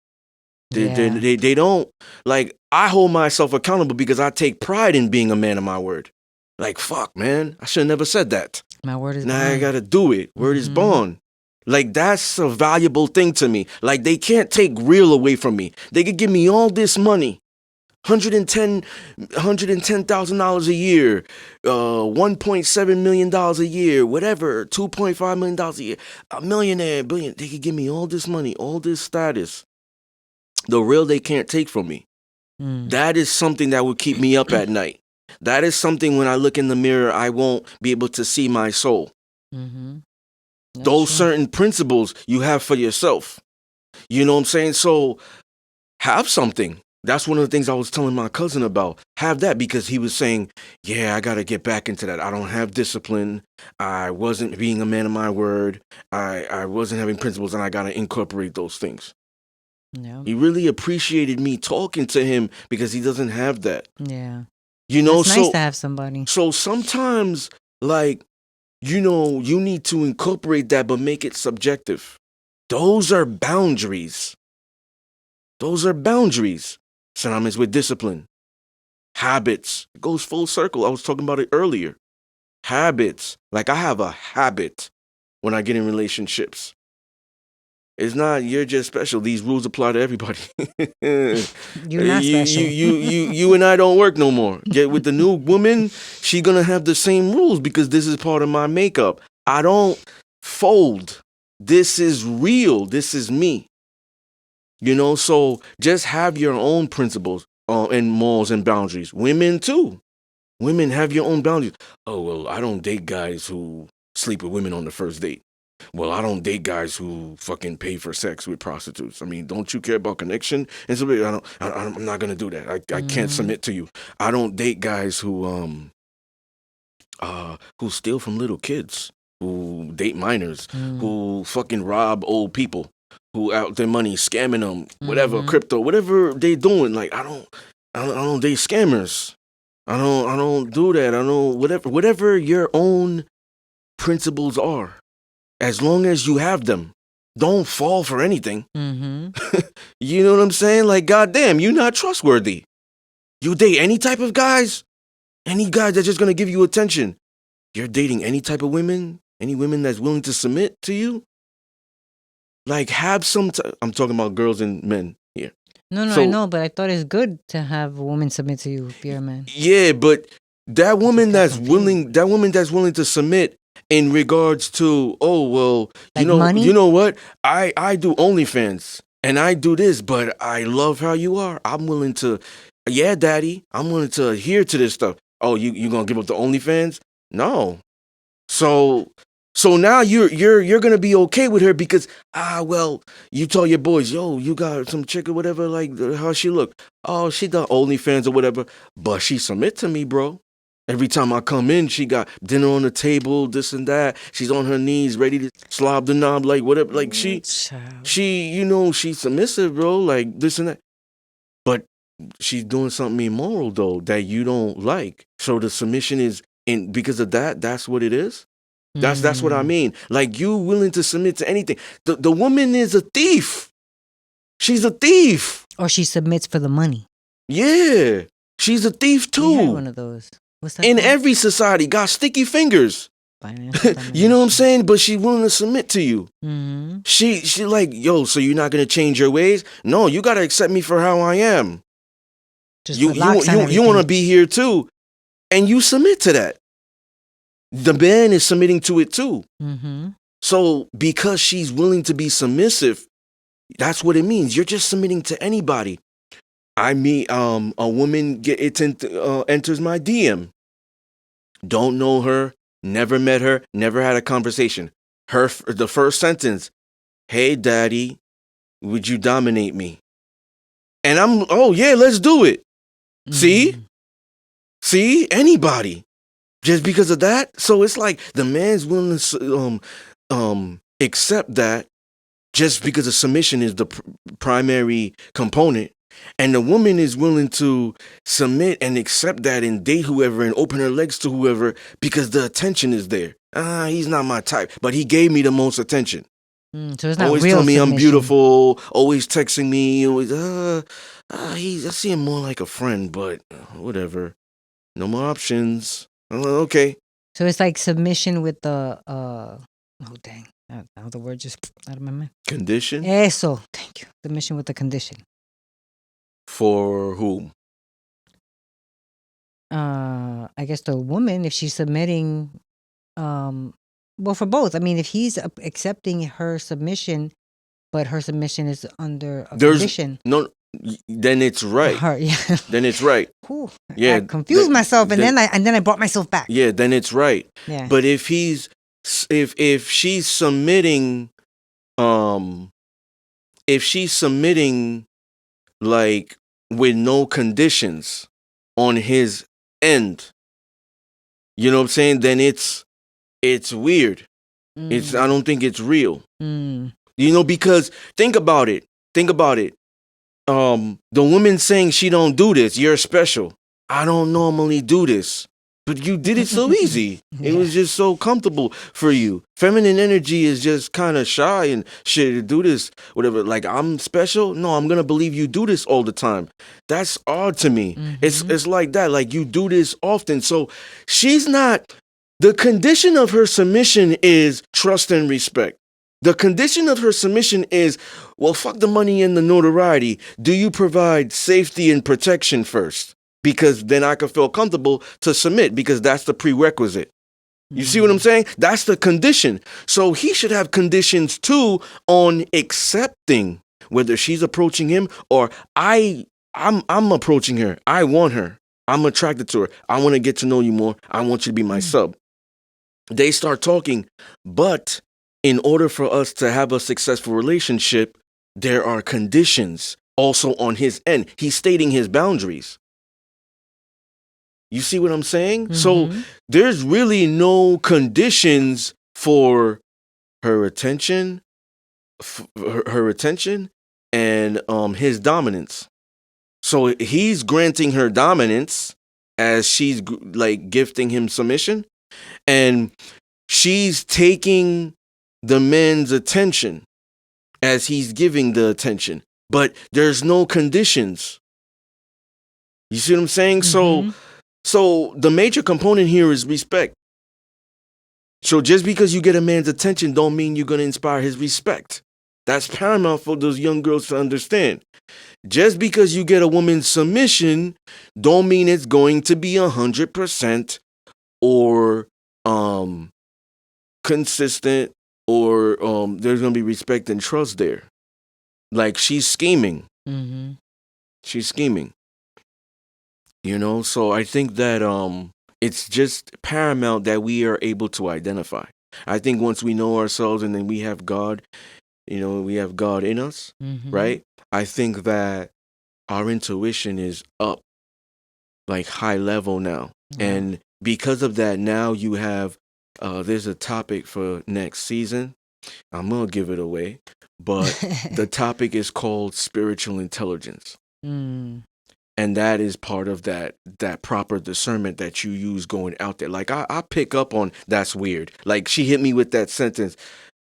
S1: They don't, like, I hold myself accountable because I take pride in being a man of my word. Like, fuck, man, I should have never said that.
S2: My word is
S1: Now
S2: bond.
S1: I gotta do it. Word is bond. Like, that's a valuable thing to me. Like, they can't take real away from me. They could give me all this money. $110,000 a year, $1.7 million a year, whatever, $2.5 million a year, a millionaire, billion. They could give me all this money, all this status. The real they can't take from me. That is something that would keep me up at night. That is something when I look in the mirror, I won't be able to see my soul. Those certain principles you have for yourself. You know what I'm saying? So have something. That's one of the things I was telling my cousin about. Have that, because he was saying, yeah, I got to get back into that. I don't have discipline. I wasn't being a man of my word. I wasn't having principles, and I got to incorporate those things.
S2: Yeah.
S1: He really appreciated me talking to him because he doesn't have that.
S2: Yeah.
S1: You know,
S2: it's
S1: so
S2: nice to have somebody.
S1: So sometimes, like, you know, you need to incorporate that, but make it subjective. Those are boundaries. Those are boundaries. Synonymous with discipline. Habits. It goes full circle. I was talking about it earlier. Habits. Like, I have a habit when I get in relationships. It's not you're just special. These rules apply to everybody.
S2: You're not special.
S1: You and I don't work no more. Get with the new woman, she gonna have the same rules because this is part of my makeup. I don't fold. This is real. This is me. You know, so just have your own principles and morals and boundaries. Women too. Women, have your own boundaries. Oh, well, I don't date guys who sleep with women on the first date. Well, I don't date guys who fucking pay for sex with prostitutes. I mean, don't you care about connection? And so I'm not gonna do that. I can't submit to you. I don't date guys who steal from little kids, who date minors, who fucking rob old people, who out their money, scamming them, whatever, crypto, whatever they doing. Like, I don't date scammers. I don't do that. I don't, whatever your own principles are. As long as you have them, don't fall for anything. You know what I'm saying? Like, goddamn, you're not trustworthy. You date any type of guys, any guys that's just gonna give you attention. You're dating any type of women, any women that's willing to submit to you. Like, have some. I'm talking about girls and men here.
S2: No,
S1: So,
S2: I know, but I thought it's good to have a woman submit to you if you're a man.
S1: Yeah, but that woman
S2: got
S1: that's willing to submit in regards to, oh, well,
S2: Like money?
S1: you know what? I do OnlyFans and I do this, but I love how you are. I'm willing to, yeah, daddy, I'm willing to adhere to this stuff. Oh, you gonna give up the OnlyFans? No. So now you're gonna be okay with her because well, you told your boys, yo, you got some chick or whatever, like, how she look? Oh, she done OnlyFans or whatever, but she submit to me, bro. Every time I come in, she got dinner on the table, this and that. She's on her knees, ready to slob the knob, like whatever. Like, she, you know, she's submissive, bro. Like, this and that. But she's doing something immoral though that you don't like. So the submission is in because of that. That's what it is. That's what I mean. Like you willing to submit to anything. The woman is a thief. She's a thief.
S2: Or she submits for the money.
S1: Yeah, she's a thief
S2: We had
S1: too.
S2: one of those. What's that
S1: In
S2: called?
S1: every society, got sticky fingers.
S2: Financial
S1: You know what I'm
S2: domination.
S1: saying? But she's willing to submit to you.
S2: Mm-hmm.
S1: She like, yo, so you're not gonna change your ways? No, you gotta accept me for how I am.
S2: Just
S1: You
S2: put locks on
S1: you
S2: everything.
S1: want to be here too, and you submit to that. The man is submitting to it too.
S2: Mm-hmm.
S1: So because she's willing to be submissive, that's what it means. You're just submitting to anybody. I meet a woman enters my DM. Don't know her, never met her, never had a conversation. The first sentence, "Hey daddy, would you dominate me?" And I'm, "Oh yeah, let's do it."
S2: Mm-hmm.
S1: See, anybody. Just because of that. So it's like the man's willing to accept that just because of submission is the primary component. And the woman is willing to submit and accept that and date whoever and open her legs to whoever because the attention is there. He's not my type, but he gave me the most attention.
S2: So it's not
S1: Always
S2: real
S1: telling me I'm
S2: submission.
S1: beautiful, always texting me, always, I see him more like a friend, but whatever. No more options. Okay.
S2: So it's like submission with the oh dang. Now the word just out of my mind.
S1: Condition?
S2: Eso. Thank you. Submission with the condition.
S1: For whom?
S2: I guess the woman, if she's submitting, well, for both. I mean, if he's accepting her submission, but her submission is under a condition.
S1: No, then it's right.
S2: Yeah.
S1: Then it's right.
S2: Whew,
S1: Yeah,
S2: I confused myself, and then I brought myself back.
S1: Yeah, then it's right.
S2: Yeah.
S1: But if she's submitting, if she's submitting like with no conditions on his end, you know what I'm saying? Then it's weird. I don't think it's real. You know, because think about it. The woman saying she don't do this, you're special. I don't normally do this. But you did it so easy.
S2: Yeah.
S1: It was just so comfortable for you. Feminine energy is just kind of shy and shit to do this, whatever. Like, I'm special? No, I'm going to believe you do this all the time. That's odd to me. It's like that. Like, you do this often. So she's not, the condition of her submission is trust and respect. The condition of her submission is, well, fuck the money and the notoriety. Do you provide safety and protection first? Because then I can feel comfortable to submit, because that's the prerequisite. You see what I'm saying? That's the condition. So he should have conditions too on accepting whether she's approaching him or I'm approaching her. I want her. I'm attracted to her. I want to get to know you more. I want you to be my sub. They start talking, but in order for us to have a successful relationship, there are conditions also on his end. He's stating his boundaries. You see what I'm saying? So there's really no conditions for her attention, and his dominance. So he's granting her dominance as she's like gifting him submission, and she's taking the man's attention as he's giving the attention. But there's no conditions. You see what I'm saying? So the major component here is respect. So just because you get a man's attention don't mean you're going to inspire his respect. That's paramount for those young girls to understand. Just because you get a woman's submission don't mean it's going to be 100% or consistent or there's going to be respect and trust there. Like, she's scheming. She's scheming. You know, so I think that it's just paramount that we are able to identify. I think once we know ourselves and then we have God, you know, we have God in us, right? I think that our intuition is up, like high level now. And because of that, now you have, there's a topic for next season. I'm going to give it away. But the topic is called spiritual intelligence. And that is part of that proper discernment that you use going out there. Like I pick up on that's weird. Like she hit me with that sentence,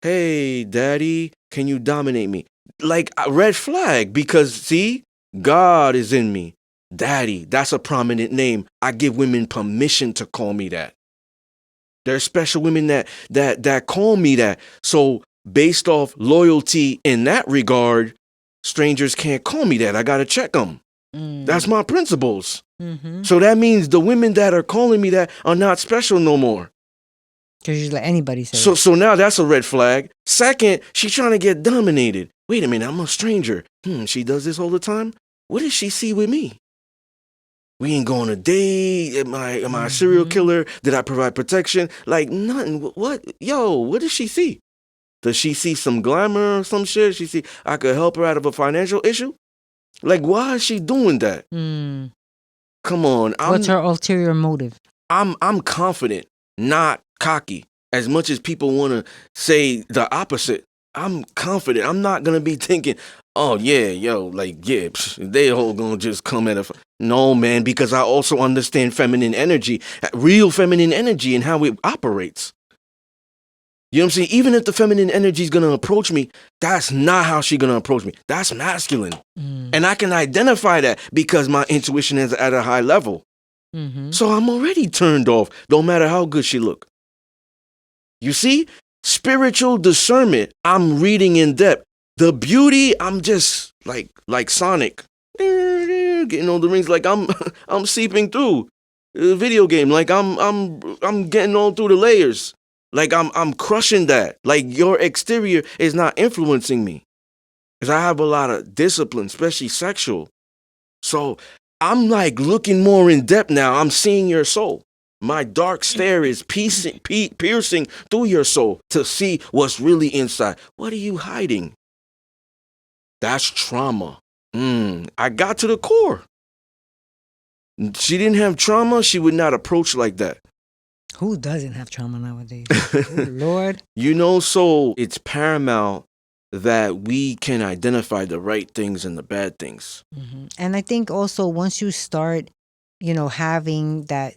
S1: "Hey, daddy, can you dominate me?" Like a red flag, because see, God is in me. Daddy, that's a prominent name. I give women permission to call me that. There's special women that call me that. So based off loyalty in that regard, strangers can't call me that. I gotta check them. That's my principles.
S2: Mm-hmm.
S1: So that means the women that are calling me that are not special no more.
S2: Because you just let anybody say
S1: So
S2: it.
S1: so now that's a red flag. Second, she's trying to get dominated. Wait a minute, I'm a stranger. She does this all the time? What does she see with me? We ain't going on a date. Am I a serial killer? Did I provide protection? Like nothing. What? Yo, what does she see? Does she see some glamour or some shit? She see I could help her out of a financial issue? Like, why is she doing that? Come on.
S2: What's her ulterior motive?
S1: I'm confident, not cocky. As much as people want to say the opposite, I'm confident. I'm not gonna be thinking, "Oh yeah, yo, like yeah, they all gonna just come at a." No, man, because I also understand feminine energy, real feminine energy, and how it operates. You know what I'm saying? Even if the feminine energy is gonna approach me, that's not how she's gonna approach me. That's masculine, and I can identify that because my intuition is at a high level. So I'm already turned off, no matter how good she look. You see? Spiritual discernment, I'm reading in depth. The beauty, I'm just like Sonic. Getting all the rings, like I'm seeping through the video game. Like I'm getting all through the layers. Like I'm crushing that. Like your exterior is not influencing me. Because I have a lot of discipline, especially sexual. So I'm like looking more in depth now. I'm seeing your soul. My dark stare is piercing through your soul to see what's really inside. What are you hiding? That's trauma. I got to the core. She didn't have trauma, she would not approach like that.
S2: Who doesn't have trauma nowadays? Oh, Lord.
S1: You know, so it's paramount that we can identify the right things and the bad things.
S2: And I think also once you start, having that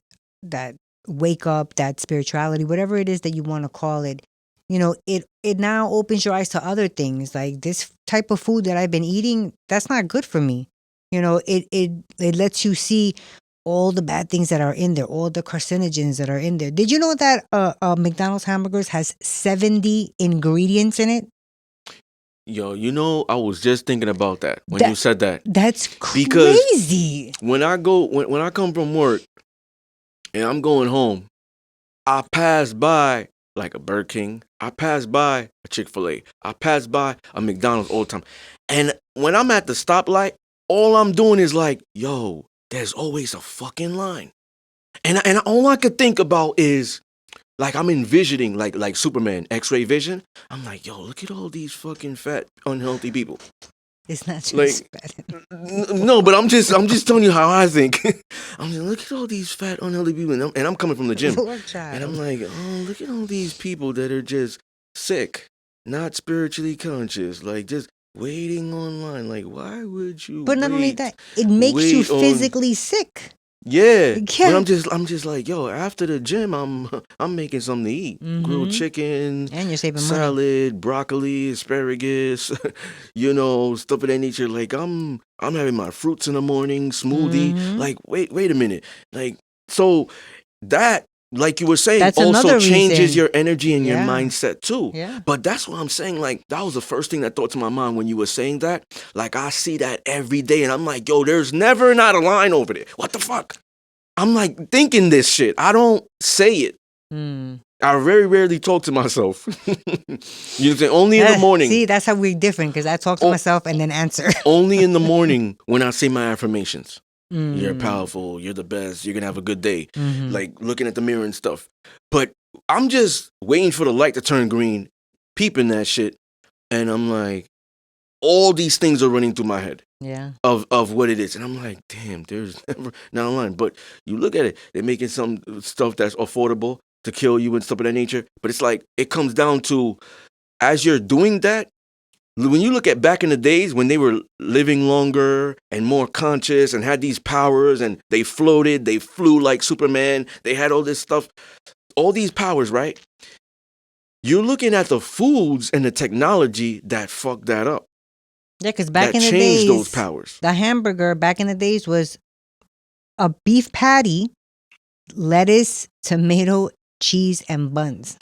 S2: wake up, that spirituality, whatever it is that you want to call it, it now opens your eyes to other things. Like this type of food that I've been eating, that's not good for me. It lets you see all the bad things that are in there, all the carcinogens that are in there. Did you know that McDonald's hamburgers has 70 ingredients in it?
S1: Yo, I was just thinking about that when you said that.
S2: That's
S1: Because
S2: crazy.
S1: when I come from work and I'm going home, I pass by like a Burger King. I pass by a Chick-fil-A. I pass by a McDonald's all the time. And when I'm at the stoplight, all I'm doing is like, yo, there's always a fucking line. And all I could think about is like I'm envisioning like Superman, X-ray vision. I'm like, yo, look at all these fucking fat, unhealthy people.
S2: It's not just
S1: Like,
S2: bad.
S1: no, but I'm just telling you how I think. I'm like, look at all these fat, unhealthy people, and I'm coming from the gym,
S2: Lord child.
S1: and I'm like, oh, look at all these people that are just sick, not spiritually conscious, like just waiting online. Like, why would you?
S2: But not only
S1: wait?
S2: that, it makes you
S1: Wait on-
S2: physically sick.
S1: Yeah,
S2: Yeah.
S1: but I'm just like, yo, after the gym, I'm making something to eat, grilled chicken,
S2: And you're saving money.
S1: salad, broccoli, asparagus, stuff of that nature. Like I'm having my fruits in the morning, smoothie. Like, wait a minute. Like, so that, like you were saying,
S2: That's
S1: also
S2: another
S1: changes
S2: reason.
S1: your energy and your
S2: Yeah.
S1: mindset too.
S2: Yeah.
S1: But that's what I'm saying. Like, that was the first thing that thought to my mind when you were saying that. Like, I see that every day, and I'm like, yo, there's never not a line over there. What the fuck? I'm like thinking this shit. I don't say it. I very rarely talk to myself. You say only in the morning.
S2: See, that's how we're different, because I talk to myself and then answer.
S1: Only in the morning when I say my affirmations. You're powerful. You're the best. You're gonna have a good day. Like looking at the mirror and stuff. But I'm just waiting for the light to turn green, peeping that shit, and I'm like, all these things are running through my head.
S2: Yeah.
S1: Of what it is. And I'm like, damn, there's never not a line. But you look at it, they're making some stuff that's affordable to kill you and stuff of that nature. But it's like, it comes down to, as you're doing that, When you look at back in the days when they were living longer and more conscious and had these powers and they floated, they flew like Superman, they had all this stuff, all these powers, right? You're looking at the foods and the technology that fucked that up.
S2: Yeah, because back
S1: That
S2: in the
S1: changed
S2: days,
S1: those powers.
S2: the hamburger back in the days was a beef patty, lettuce, tomato, cheese, and buns.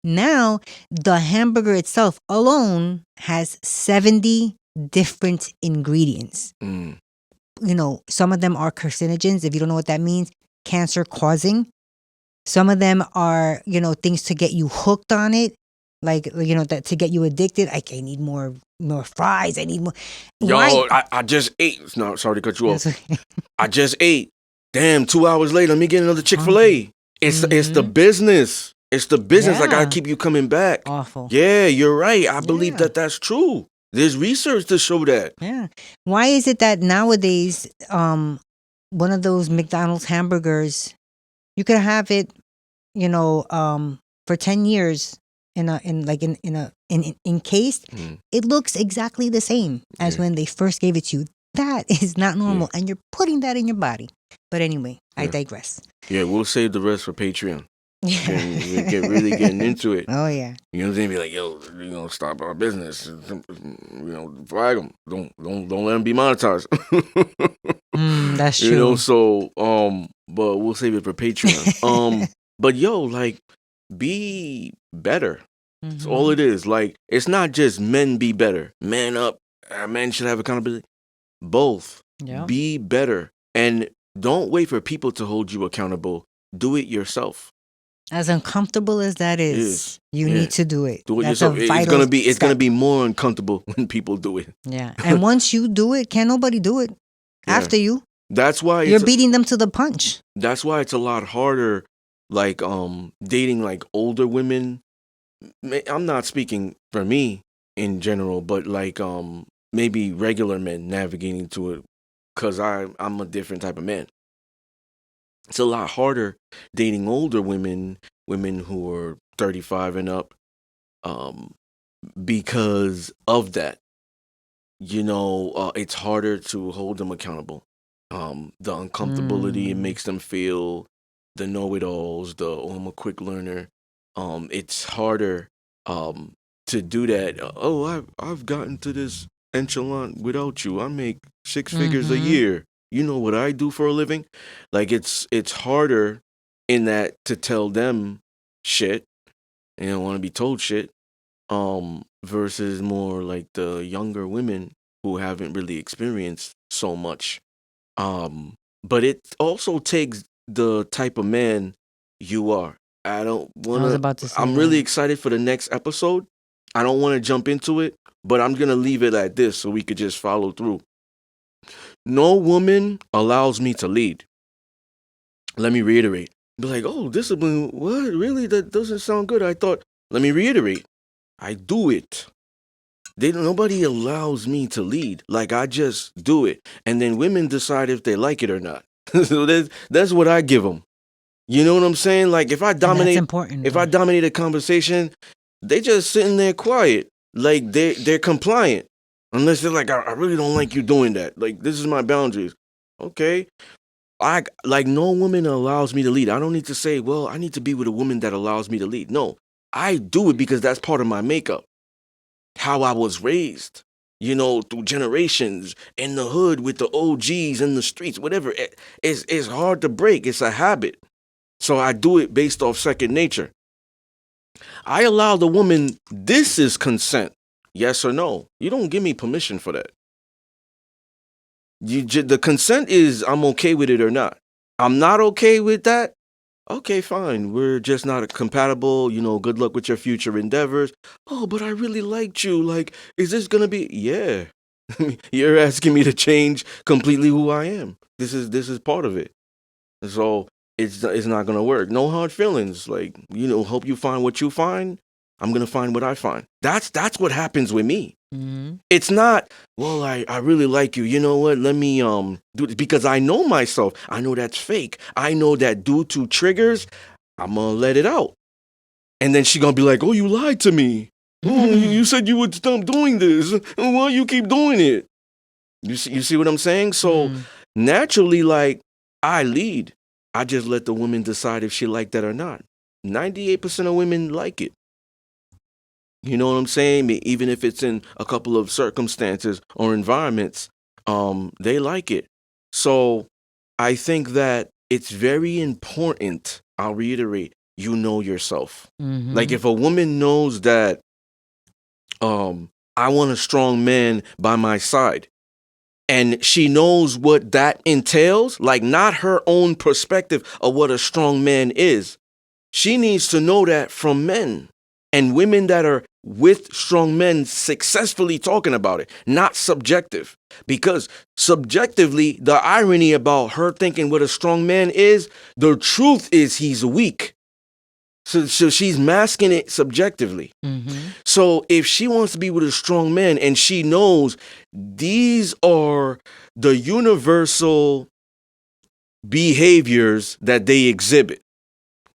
S2: Now, the hamburger itself alone has 70 different ingredients.
S1: Mm.
S2: You know, some of them are carcinogens. If you don't know what that means, cancer causing. Some of them are, you know, things to get you hooked on it. Like, you know, that to get you addicted. I need more fries. I need more.
S1: Yo, I just ate. No, sorry to cut you off.
S2: That's okay.
S1: I just ate. Damn, 2 hours later, let me get another Chick-fil-A. It's the business. It's the business. I
S2: Yeah.
S1: gotta keep you coming back.
S2: Awful.
S1: Yeah, you're right. I believe
S2: Yeah.
S1: that that's true. There's research to show that.
S2: Yeah. Why is it that nowadays, one of those McDonald's hamburgers, you could have it, you know, for 10 years encased.
S1: Mm.
S2: It looks exactly the same as
S1: Yeah.
S2: when they first gave it to you. That is not normal, and you're putting that in your body. But anyway, I
S1: Yeah.
S2: digress.
S1: Yeah, we'll save the rest for Patreon. We get really getting into it.
S2: Oh yeah.
S1: You know what I'm saying? Be like, yo, you know, stop our business. You know, flag them. Don't let them be monetized.
S2: That's true.
S1: You know, so but we'll save it for Patreon. But yo, like, be better. That's all it is. Like, it's not just men be better. Man up. Men should have accountability. Both.
S2: Yeah.
S1: Be better. And don't wait for people to hold you accountable. Do it yourself.
S2: As uncomfortable as that is, you need to do it.
S1: Do it
S2: That's
S1: yourself.
S2: a
S1: It's
S2: vital
S1: gonna
S2: step.
S1: be more uncomfortable when people do it.
S2: Yeah. And once you do it, can't nobody do it after you.
S1: That's why
S2: You're beating them to the punch.
S1: That's why it's a lot harder, like dating like older women. I'm not speaking for me in general, but like maybe regular men navigating to it, because I'm a different type of man. It's a lot harder dating older women who are 35 and up, because of that. You know, it's harder to hold them accountable. The uncomfortability it makes them feel, the know-it-alls, I'm a quick learner. It's harder to do that. I've gotten to this echelon without you. I make 6 figures a year. You know what I do for a living? Like, it's harder in that to tell them shit. They don't want to be told shit. Versus more like the younger women who haven't really experienced so much. But it also takes the type of man you are. I don't want
S2: I was
S1: to.
S2: about to say
S1: I'm really excited for the next episode. I don't want to jump into it, but I'm gonna leave it at this so we could just follow through. No woman allows me to lead. Let me reiterate. Be like, oh, discipline. What? Really? That doesn't sound good. I thought. Let me reiterate. I do it. Nobody allows me to lead. Like, I just do it, and then women decide if they like it or not. So that's what I give them. You know what I'm saying? Like, if I dominate,
S2: that's important.
S1: if I dominate a conversation, they just sitting there quiet, like they're compliant, unless they're like, I really don't like you doing that. Like, this is my boundaries. Okay, no woman allows me to lead. I don't need to say, well, I need to be with a woman that allows me to lead. No, I do it because that's part of my makeup. How I was raised, you know, through generations in the hood with the OGs in the streets, whatever. It's hard to break. It's a habit. So I do it based off second nature. I allow the woman, this is consent. Yes or no? You don't give me permission for that. The consent is I'm okay with it or not. I'm not okay with that. Okay, fine. We're just not compatible. You know, good luck with your future endeavors. Oh, but I really liked you. Like, is this going to be? Yeah. You're asking me to change completely who I am. This is part of it. So it's not going to work. No hard feelings. Like, you know, hope you find what you find. I'm going to find what I find. That's what happens with me. It's not, well, I really like you. You know what? Let me do it, because I know myself. I know that's fake. I know that due to triggers, I'm gonna let it out. And then she gonna be like, oh, you lied to me. Oh, you said you would stop doing this. Why you keep doing it? You see what I'm saying? So naturally, like, I lead. I just let the woman decide if she like that or not. 98% of women like it. You know what I'm saying? Even if it's in a couple of circumstances or environments, they like it. So I think that it's very important. I'll reiterate, you know yourself. Like if a woman knows that I want a strong man by my side, and she knows what that entails, like not her own perspective of what a strong man is. She needs to know that from men and women that are with strong men successfully talking about it, not subjective. Because subjectively, the irony about her thinking what a strong man is, the truth is he's weak. So she's masking it subjectively. So if she wants to be with a strong man and she knows these are the universal behaviors that they exhibit,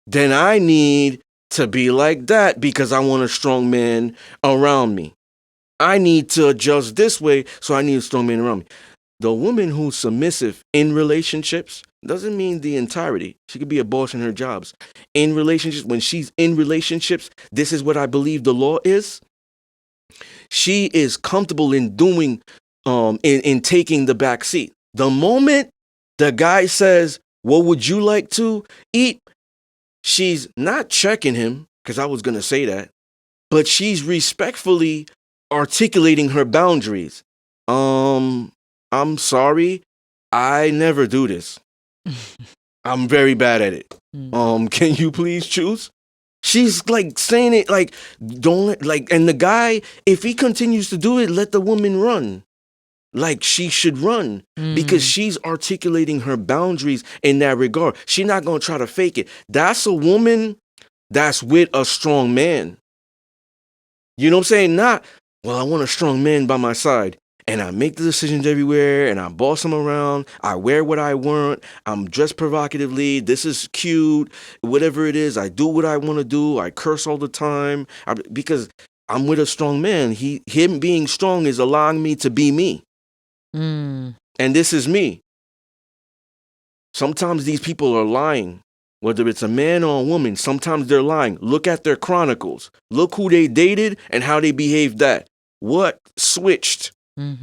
S1: then I need to be like that because I want a strong man around me. I need to adjust this way, so I need a strong man around me. The woman who's submissive in relationships doesn't mean the entirety. She could be a boss in her jobs. In relationships, when she's in relationships, this is what I believe the law is. She is comfortable in doing, in taking the back seat. The moment the guy says, "What would you like to eat?" She's not checking him, because I was going to say that, but she's respectfully articulating her boundaries. I'm sorry, I never do this. I'm very bad at it. Can you please choose? She's like saying it like, don't like, and the guy, if he continues to do it, let the woman run. Like she should run because she's articulating her boundaries in that regard. She's not going to try to fake it. That's a woman that's with a strong man. You know what I'm saying? Not, well, I want a strong man by my side and I make the decisions everywhere and I boss them around. I wear what I want. I'm dressed provocatively. This is cute. Whatever it is, I do what I want to do. I curse all the time because I'm with a strong man. Him being strong is allowing me to be me. And this is me. Sometimes these people are lying, whether it's a man or a woman. Sometimes they're lying. Look at their chronicles. Look who they dated and how they behaved that. What switched?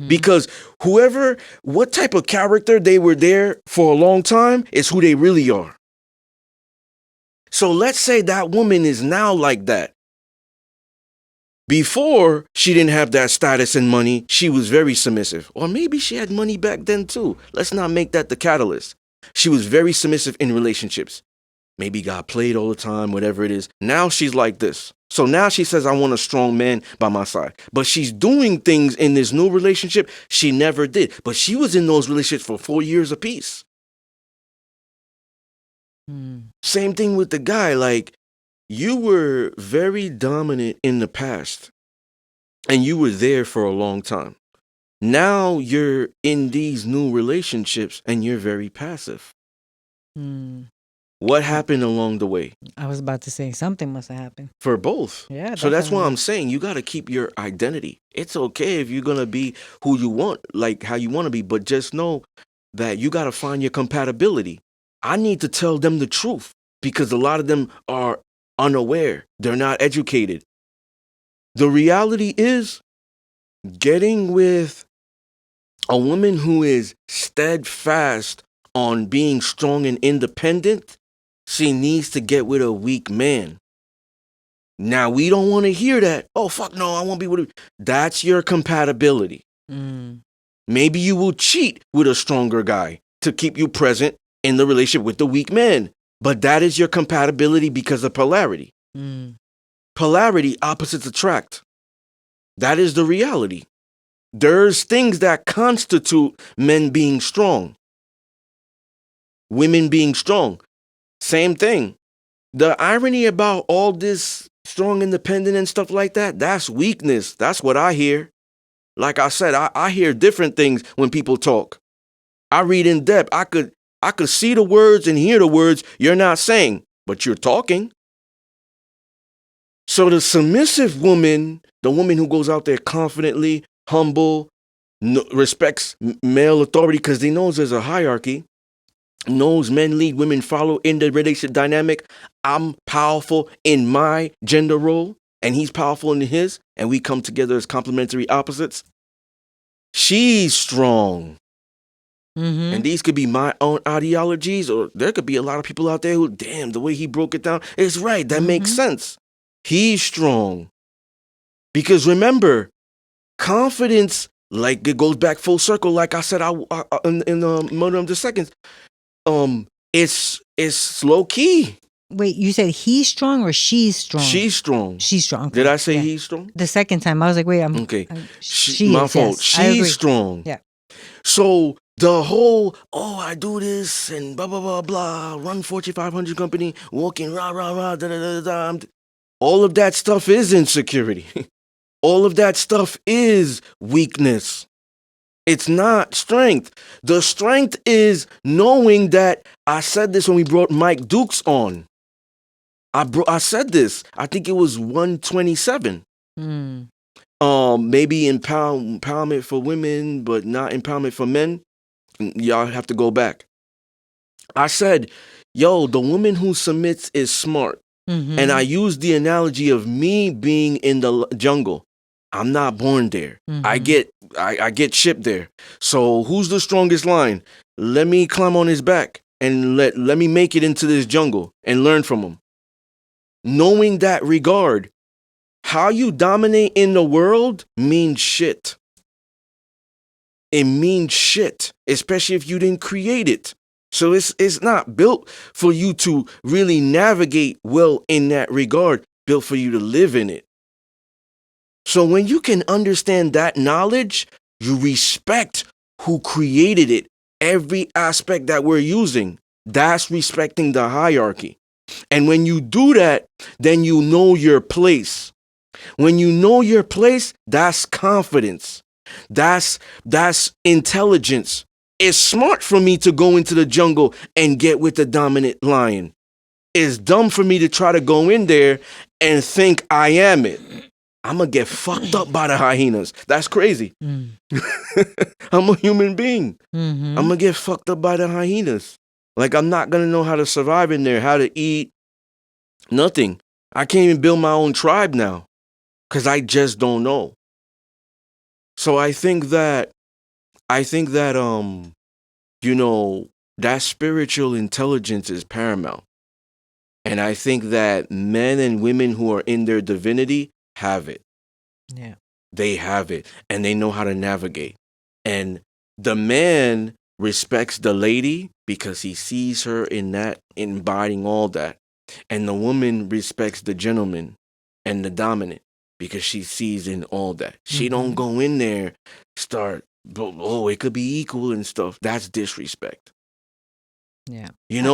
S1: Because what type of character they were there for a long time is who they really are. So let's say that woman is now like that. Before, she didn't have that status and money. She was very submissive. Or maybe she had money back then too. Let's not make that the catalyst. She was very submissive in relationships. Maybe got played all the time, whatever it is. Now she's like this. So now she says, I want a strong man by my side. But she's doing things in this new relationship she never did. But she was in those relationships for 4 years apiece. Same thing with the guy. Like, you were very dominant in the past and you were there for a long time. Now you're in these new relationships and you're very passive. What happened along the way?
S2: I was about to say something must have happened.
S1: For both.
S2: Yeah.
S1: So that's why
S2: definitely.
S1: I'm saying you got to keep your identity. It's okay if you're going to be who you want, like how you want to be, but just know that you got to find your compatibility. I need to tell them the truth because a lot of them are unaware. They're not educated. The reality is getting with a woman who is steadfast on being strong and independent, she needs to get with a weak man. Now, we don't want to hear that. Oh, fuck no, I won't be with you. That's your compatibility. Maybe you will cheat with a stronger guy to keep you present in the relationship with the weak man. But that is your compatibility because of polarity. Polarity, opposites attract. That is the reality. There's things that constitute men being strong. Women being strong. Same thing. The irony about all this strong, independent and stuff like that, that's weakness. That's what I hear. Like I said, I hear different things when people talk. I read in depth. I could see the words and hear the words you're not saying, but you're talking. So the submissive woman, the woman who goes out there confidently, humble, respects male authority because they knows there's a hierarchy, knows men lead, women follow in the relationship dynamic. I'm powerful in my gender role, and he's powerful in his, and we come together as complementary opposites. She's strong. And these could be my own ideologies, or there could be a lot of people out there who, damn, the way he broke it down is right. That makes sense. He's strong. Because remember, confidence, like it goes back full circle, like I said in the Murder of the Seconds, it's low key.
S2: Wait, you said he's strong or she's strong?
S1: She's strong.
S2: She's strong. Okay.
S1: Did I say he's strong?
S2: The second time, I was like, wait,
S1: okay.
S2: She
S1: my
S2: is,
S1: fault.
S2: yes.
S1: She's strong.
S2: Yeah.
S1: So the whole, I do this and blah, blah, blah, blah, run Fortune 500 company, walking, rah, rah, rah, da, da, da, da. All of that stuff is insecurity. All of that stuff is weakness. It's not strength. The strength is knowing that, I said this when we brought Mike Dukes on. I said this. I think it was 127. Maybe empowerment for women, but not empowerment for men. Y'all have to go back. I said, the woman who submits is smart. And I used the analogy of me being in the jungle. I'm not born there. I get shipped there. So who's the strongest lion? Let me climb on his back and let me make it into this jungle and learn from him. Knowing that regard, how you dominate in the world means shit. It means shit, especially if you didn't create it. So it's not built for you to really navigate well in that regard, built for you to live in it. So when you can understand that knowledge, you respect who created it. Every aspect that we're using, that's respecting the hierarchy. And when you do that, then you know your place. When you know your place, that's confidence. That's intelligence. It's smart for me to go into the jungle and get with the dominant lion. It's dumb for me to try to go in there and think I am it. I'm going to get fucked up by the hyenas. That's crazy. I'm a human being. I'm going to get fucked up by the hyenas. Like, I'm not going to know how to survive in there, how to eat, nothing. I can't even build my own tribe now because I just don't know. So I think that that spiritual intelligence is paramount. And I think that men and women who are in their divinity have it.
S2: Yeah.
S1: They have it and they know how to navigate. And the man respects the lady because he sees her in that, embodying all that. And the woman respects the gentleman and the dominant because she sees in all that. She don't go in there, start, it could be equal and stuff. That's disrespect.
S2: Yeah.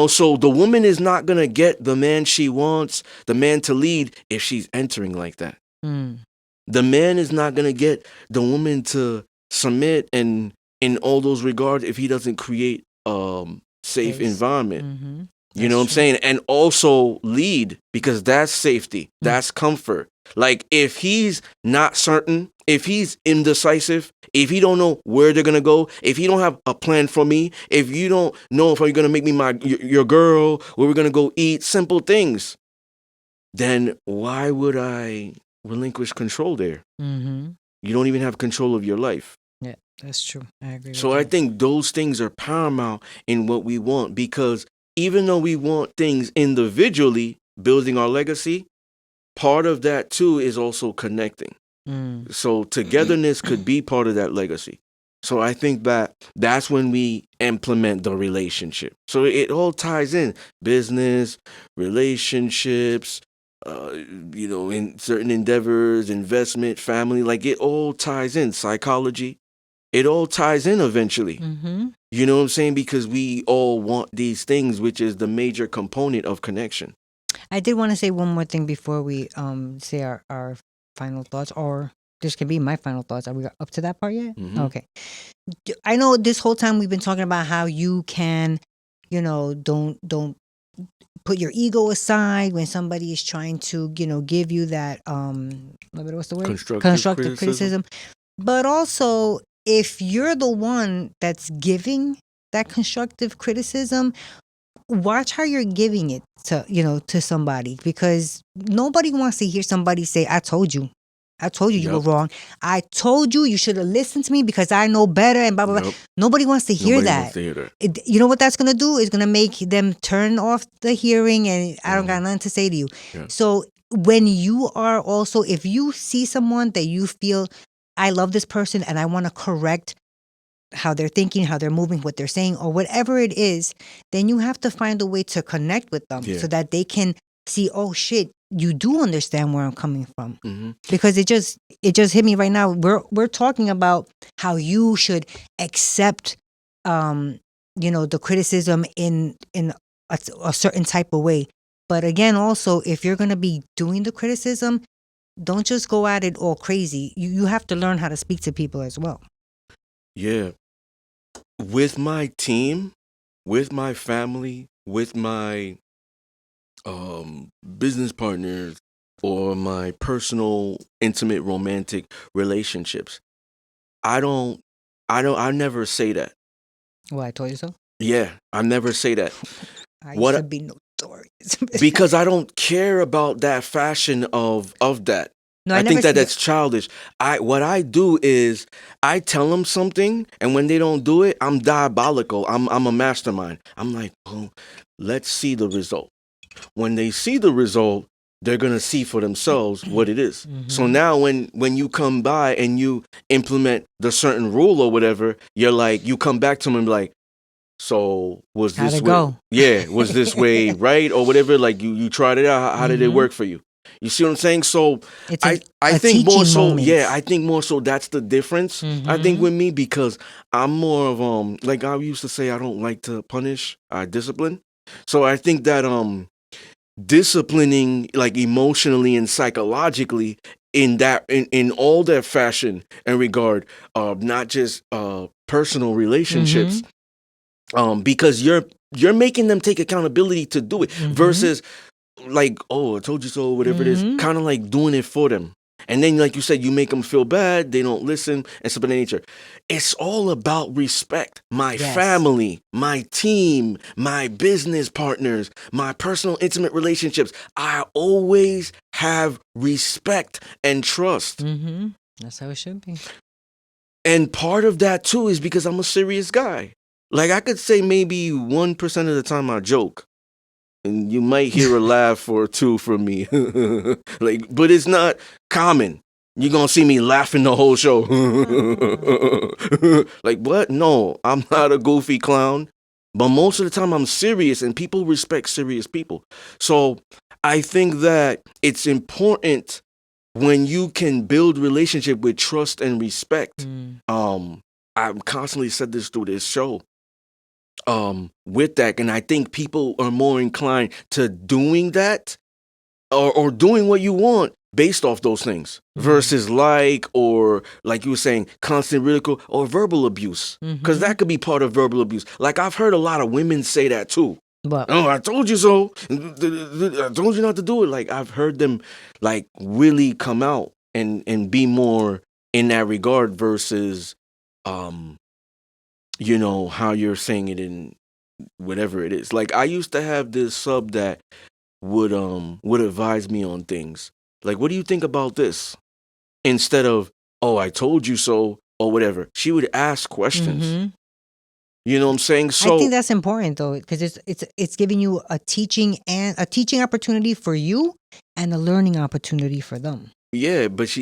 S1: So the woman is not going to get the man she wants, the man to lead, if she's entering like that. The man is not going to get the woman to submit and in all those regards if he doesn't create safe environment. You know what I'm saying? And also lead, because that's safety. That's comfort. Like, if he's not certain, if he's indecisive, if he don't know where they're going to go, if he don't have a plan for me, if you don't know if you're going to make me your girl, where we're going to go eat, simple things, then why would I relinquish control there? You don't even have control of your life.
S2: Yeah, that's true. I agree.
S1: So I think those things are paramount in what we want, because even though we want things individually, building our legacy, part of that too is also connecting. So togetherness could be part of that legacy. So I think that that's when we implement the relationship. So it all ties in: business, relationships, in certain endeavors, investment, family, like it all ties in. Psychology, it all ties in eventually. You know what I'm saying? Because we all want these things, which is the major component of connection.
S2: I did want to say one more thing before we say our final thoughts, or this can be my final thoughts. Are we up to that part yet? Okay. I know this whole time we've been talking about how you can, don't put your ego aside when somebody is trying to, give you that what's the word?
S1: Constructive
S2: Criticism. But also, if you're the one that's giving that constructive criticism, watch how you're giving it to somebody, because nobody wants to hear somebody say, I told you you were
S1: Yep.
S2: wrong. I told you should have listened to me because I know better, and blah blah blah.
S1: Yep.
S2: Nobody wants to hear
S1: Nobody
S2: that.
S1: wants to hear that.
S2: You know what that's gonna do? Is gonna make them turn off the hearing, and I don't got nothing to say to you.
S1: Yeah.
S2: So when you are also, if you see someone that you feel, I love this person and I want to correct how they're thinking, how they're moving, what they're saying, or whatever it is, then you have to find a way to connect with them
S1: Yeah.
S2: so that they can see, oh shit, you do understand where I'm coming from.
S1: Mm-hmm.
S2: Because it just hit me right now. We're talking about how you should accept, the criticism in a certain type of way. But again, also, if you're gonna be doing the criticism, don't just go at it all crazy. You have to learn how to speak to people as well.
S1: Yeah. With my team, with my family, with my business partners, or my personal, intimate, romantic relationships, I never say that.
S2: Well, I told you so.
S1: Yeah, I never say that.
S2: I used to be notorious.
S1: Because I don't care about that fashion of that.
S2: No,
S1: I think that's childish. What I do is I tell them something, and when they don't do it, I'm diabolical. I'm a mastermind. I'm like, oh, let's see the result. When they see the result, they're gonna see for themselves what it is.
S2: Mhm.
S1: So now, when you come by and you implement the certain rule or whatever, you're like, you come back to them and be like, so was
S2: How'd
S1: this
S2: it
S1: way?
S2: go?
S1: Yeah, was this way right or whatever? Like you tried it out. How did it
S2: Mhm.
S1: work for you? You see what I'm saying? So
S2: It's
S1: I
S2: a
S1: think more
S2: teaching
S1: so.
S2: moment.
S1: Yeah, I think more so that's the difference. I think
S2: Mhm.
S1: with me, because I'm more of like I used to say, I don't like to punish. I discipline. So I think that disciplining, like emotionally and psychologically, in all that fashion and regard, not just personal relationships, because you're making them take accountability to do it, versus like, oh, I told you so, whatever it is, kind of like doing it for them. And then, like you said, you make them feel bad, they don't listen, and stuff of that nature. It's all about respect. My
S2: Yes.
S1: family, my team, my business partners, my personal intimate relationships. I always have respect and trust.
S2: Mm-hmm. That's how it should be.
S1: And part of that too is because I'm a serious guy. Like, I could say maybe 1% of the time I joke, and you might hear a laugh or two from me. Like, but it's not common. You're gonna see me laughing the whole show. Like, what? No, I'm not a goofy clown. But most of the time I'm serious, and people respect serious people. So I think that it's important when you can build relationship with trust and respect. I've constantly said this through this show. With that, and I think people are more inclined to doing that, or doing what you want based off those things, versus or like you were saying, constant ridicule or verbal abuse, because that could be part of verbal abuse. Like, I've heard a lot of women say that too.
S2: But
S1: Oh, I told you so. I told you not to do it. Like, I've heard them like really come out and be more in that regard, versus how you're saying it in whatever it is. Like, I used to have this sub that would advise me on things. Like, what do you think about this? Instead of, oh, I told you so, or whatever. She would ask questions. You know what I'm saying? So
S2: I think that's important though, because it's giving you a teaching opportunity for you and a learning opportunity for them.
S1: yeah, but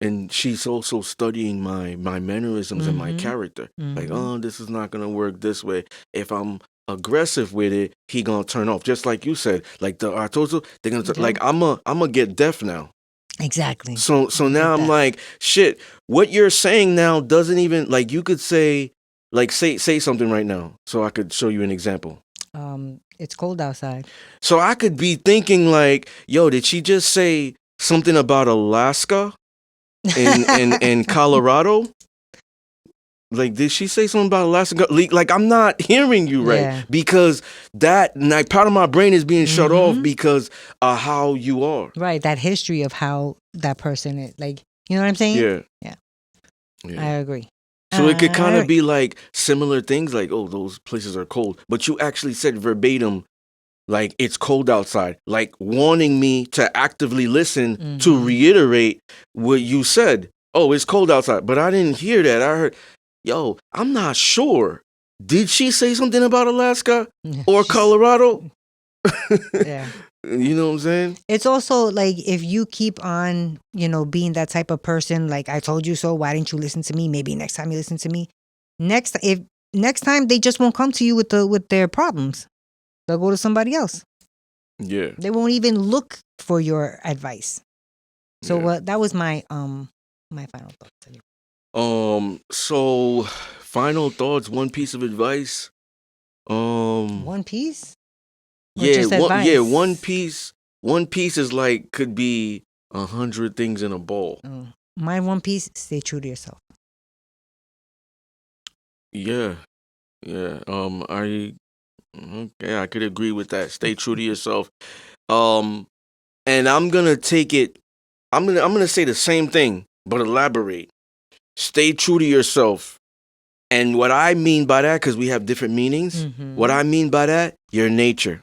S1: and she's also studying my mannerisms and my character. Like, oh, this is not gonna work this way. If I'm aggressive with it, he gonna turn off. Just like you said, like I told you, they're gonna like, I'm gonna get deaf now.
S2: Exactly.
S1: So now I'm like, shit. What you're saying now doesn't even, like, you could say, like, say something right now, so I could show you an example.
S2: It's cold outside.
S1: So I could be thinking like, yo, did she just say something about Alaska in Colorado? Like, did she say something about Alaska? Like, I'm not hearing you right
S2: Yeah.
S1: because that, like, part of my brain is being shut off because of how you are.
S2: Right, that history of how that person is. Like, you know what I'm saying?
S1: Yeah.
S2: Yeah.
S1: Yeah.
S2: I agree.
S1: So it could kind of
S2: Alright.
S1: be like similar things, like, oh, those places are cold. But you actually said verbatim, like, it's cold outside, like wanting me to actively listen to reiterate what you said. Oh, it's cold outside. But I didn't hear that. I heard, yo, I'm not sure. Did she say something about Alaska or Colorado?
S2: Yeah.
S1: You know what I'm saying?
S2: It's also like if you keep on, being that type of person, like I told you so, why didn't you listen to me? Maybe next time you listen to me. Next time they just won't come to you with their problems. They'll go to somebody else.
S1: Yeah.
S2: They won't even look for your advice. So
S1: Yeah.
S2: that was my final thoughts.
S1: So final thoughts, one piece of advice.
S2: One piece? Or
S1: Yeah,
S2: just advice?
S1: one piece is like could be 100 things in a ball.
S2: My one piece, stay true to yourself.
S1: Yeah. Yeah. I could agree with that. Stay true to yourself. And I'm gonna take it, I'm gonna say the same thing, but elaborate. Stay true to yourself. And what I mean by that, because we have different meanings, what I mean by that, your nature.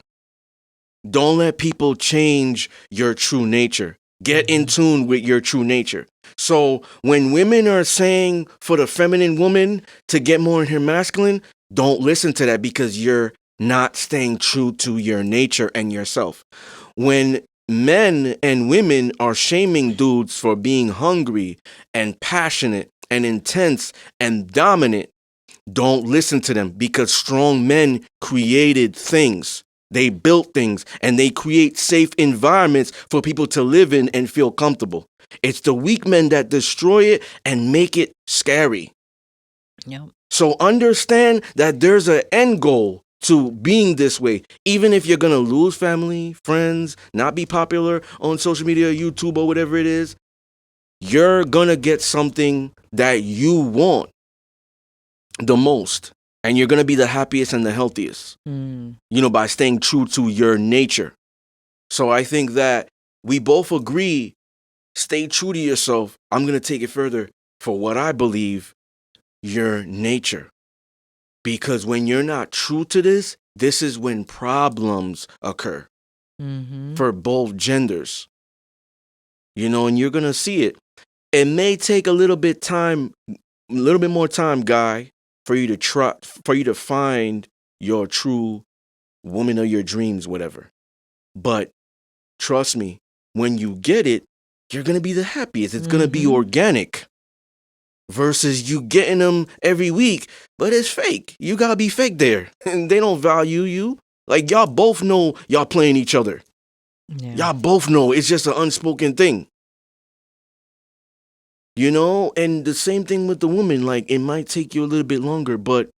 S1: Don't let people change your true nature. Get in tune with your true nature. So when women are saying for the feminine woman to get more in her masculine, don't listen to that because you're not staying true to your nature and yourself. When men and women are shaming dudes for being hungry and passionate and intense and dominant, don't listen to them because strong men created things. They built things and they create safe environments for people to live in and feel comfortable. It's the weak men that destroy it and make it scary.
S2: Yep.
S1: So understand that there's an end goal to being this way. Even if you're going to lose family, friends, not be popular on social media, YouTube, or whatever it is, you're going to get something that you want the most. And you're going to be the happiest and the healthiest, by staying true to your nature. So I think that we both agree, stay true to yourself. I'm going to take it further for what I believe, your nature. Because when you're not true to this is when problems occur for both genders. And you're going to see it. It may take a little bit more time, guy, for you to find your true woman of your dreams, whatever. But trust me, when you get it, you're going to be the happiest. It's going to be organic versus you getting them every week, but it's fake. You got to be fake there. And they don't value you. Like, y'all both know y'all playing each other.
S2: Yeah.
S1: Y'all both know it's just an unspoken thing. And the same thing with the woman. Like, it might take you a little bit longer, but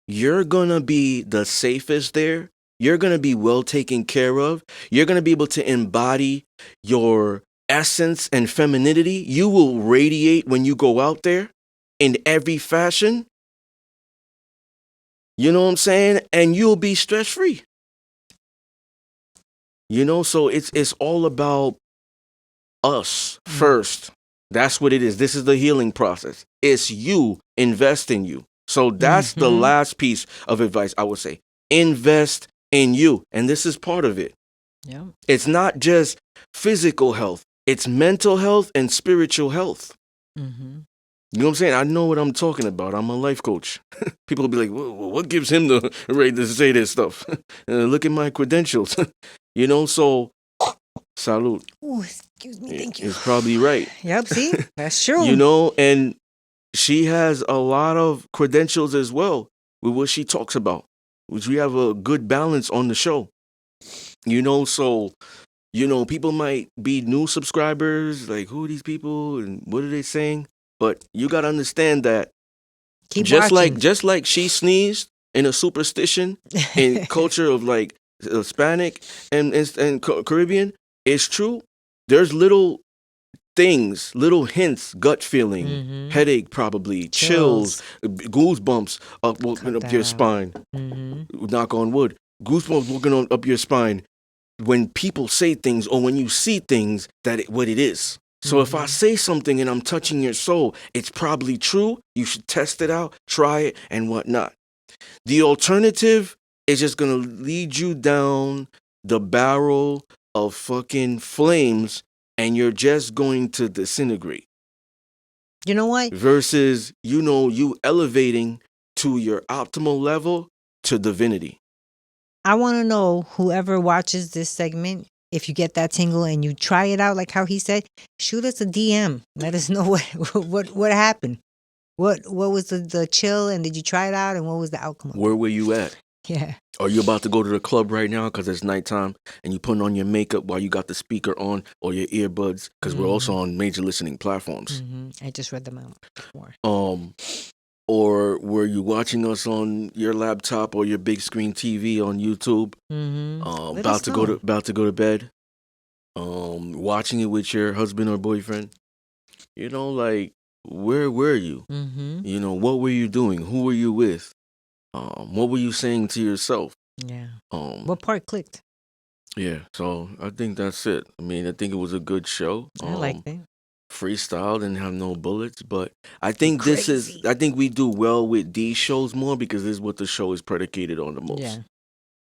S1: you're going to be the safest there. You're going to be well taken care of. You're going to be able to embody your essence and femininity. You will radiate when you go out there in every fashion. You know what I'm saying? And you'll be stress free. So it's all about us first. That's what it is. This is the healing process. It's you, invest in you. So that's the last piece of advice I would say. Invest in you. And this is part of it.
S2: Yeah.
S1: It's not just physical health. It's mental health and spiritual health. You know what I'm saying? I know what I'm talking about. I'm a life coach. People will be like, what gives him the right to say this stuff? Look at my credentials. So salute.
S2: Oh, excuse me. Thank you.
S1: It's probably right.
S2: Yep, see? That's true.
S1: And she has a lot of credentials as well with what she talks about, which we have a good balance on the show. So, people might be new subscribers, like, who are these people and what are they saying? But you got to understand that
S2: Keep
S1: just
S2: watching.
S1: like she sneezed in a superstition in culture of like Hispanic and Caribbean, it's true. There's little things, little hints, gut feeling,
S2: Mm-hmm.
S1: headache probably, chills, goosebumps walking up your
S2: out.
S1: spine.
S2: Mm-hmm.
S1: Knock on wood. Goosebumps walking up your spine when people say things or when you see things what it is. So if I say something and I'm touching your soul, it's probably true. You should test it out, try it, and whatnot. The alternative is just gonna lead you down the barrel of fucking flames and you're just going to disintegrate.
S2: You know what?
S1: Versus, you elevating to your optimal level to divinity.
S2: I want to know, whoever watches this segment, if you get that tingle and you try it out like how he said, shoot us a DM. Let us know what happened. What was the chill, and did you try it out, and what was the outcome of it?
S1: Where were you at?
S2: Yeah.
S1: Are you about to go to the club right now because it's nighttime and you putting on your makeup while you got the speaker on or your earbuds? Because we're also on major listening platforms.
S2: I just read them out before.
S1: Or were you watching us on your laptop or your big screen TV on YouTube? About to go to bed. Watching it with your husband or boyfriend. Like, where were you? What were you doing? Who were you with? What were you saying to yourself?
S2: Yeah. What part clicked?
S1: Yeah, so I think that's it. I mean, I think it was a good show.
S2: I liked it.
S1: Freestyle, didn't have no bullets, but I think I think we do well with these shows more because this is what the show is predicated on the most.
S2: Yeah,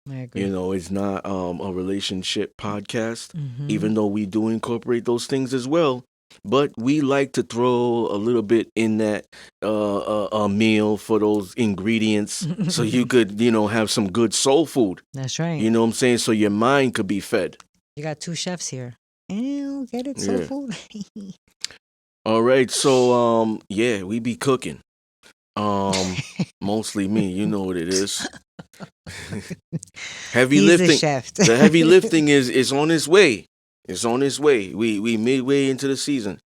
S2: I agree.
S1: It's not a relationship podcast, even though we do incorporate those things as well. But we like to throw a little bit in that a meal for those ingredients so you could, have some good soul food.
S2: That's right.
S1: You know what I'm saying? So your mind could be fed.
S2: You got two chefs here. Ew, get it, soul food.
S1: All right, so yeah, we be cooking. Mostly me, you know what it is. Heavy
S2: He's
S1: lifting.
S2: the chef.
S1: The heavy lifting is on its way. It's on its way. We midway into the season.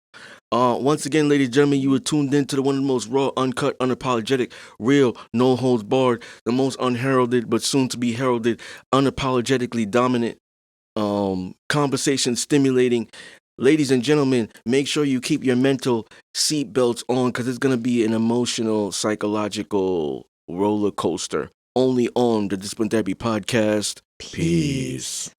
S1: Once again, ladies and gentlemen, you were tuned in to the one of the most raw, uncut, unapologetic, real, no holds barred, the most unheralded but soon to be heralded, unapologetically dominant, conversation stimulating. Ladies and gentlemen, make sure you keep your mental seatbelts on because it's gonna be an emotional, psychological roller coaster. Only on the Discipline Therapy Podcast. Peace.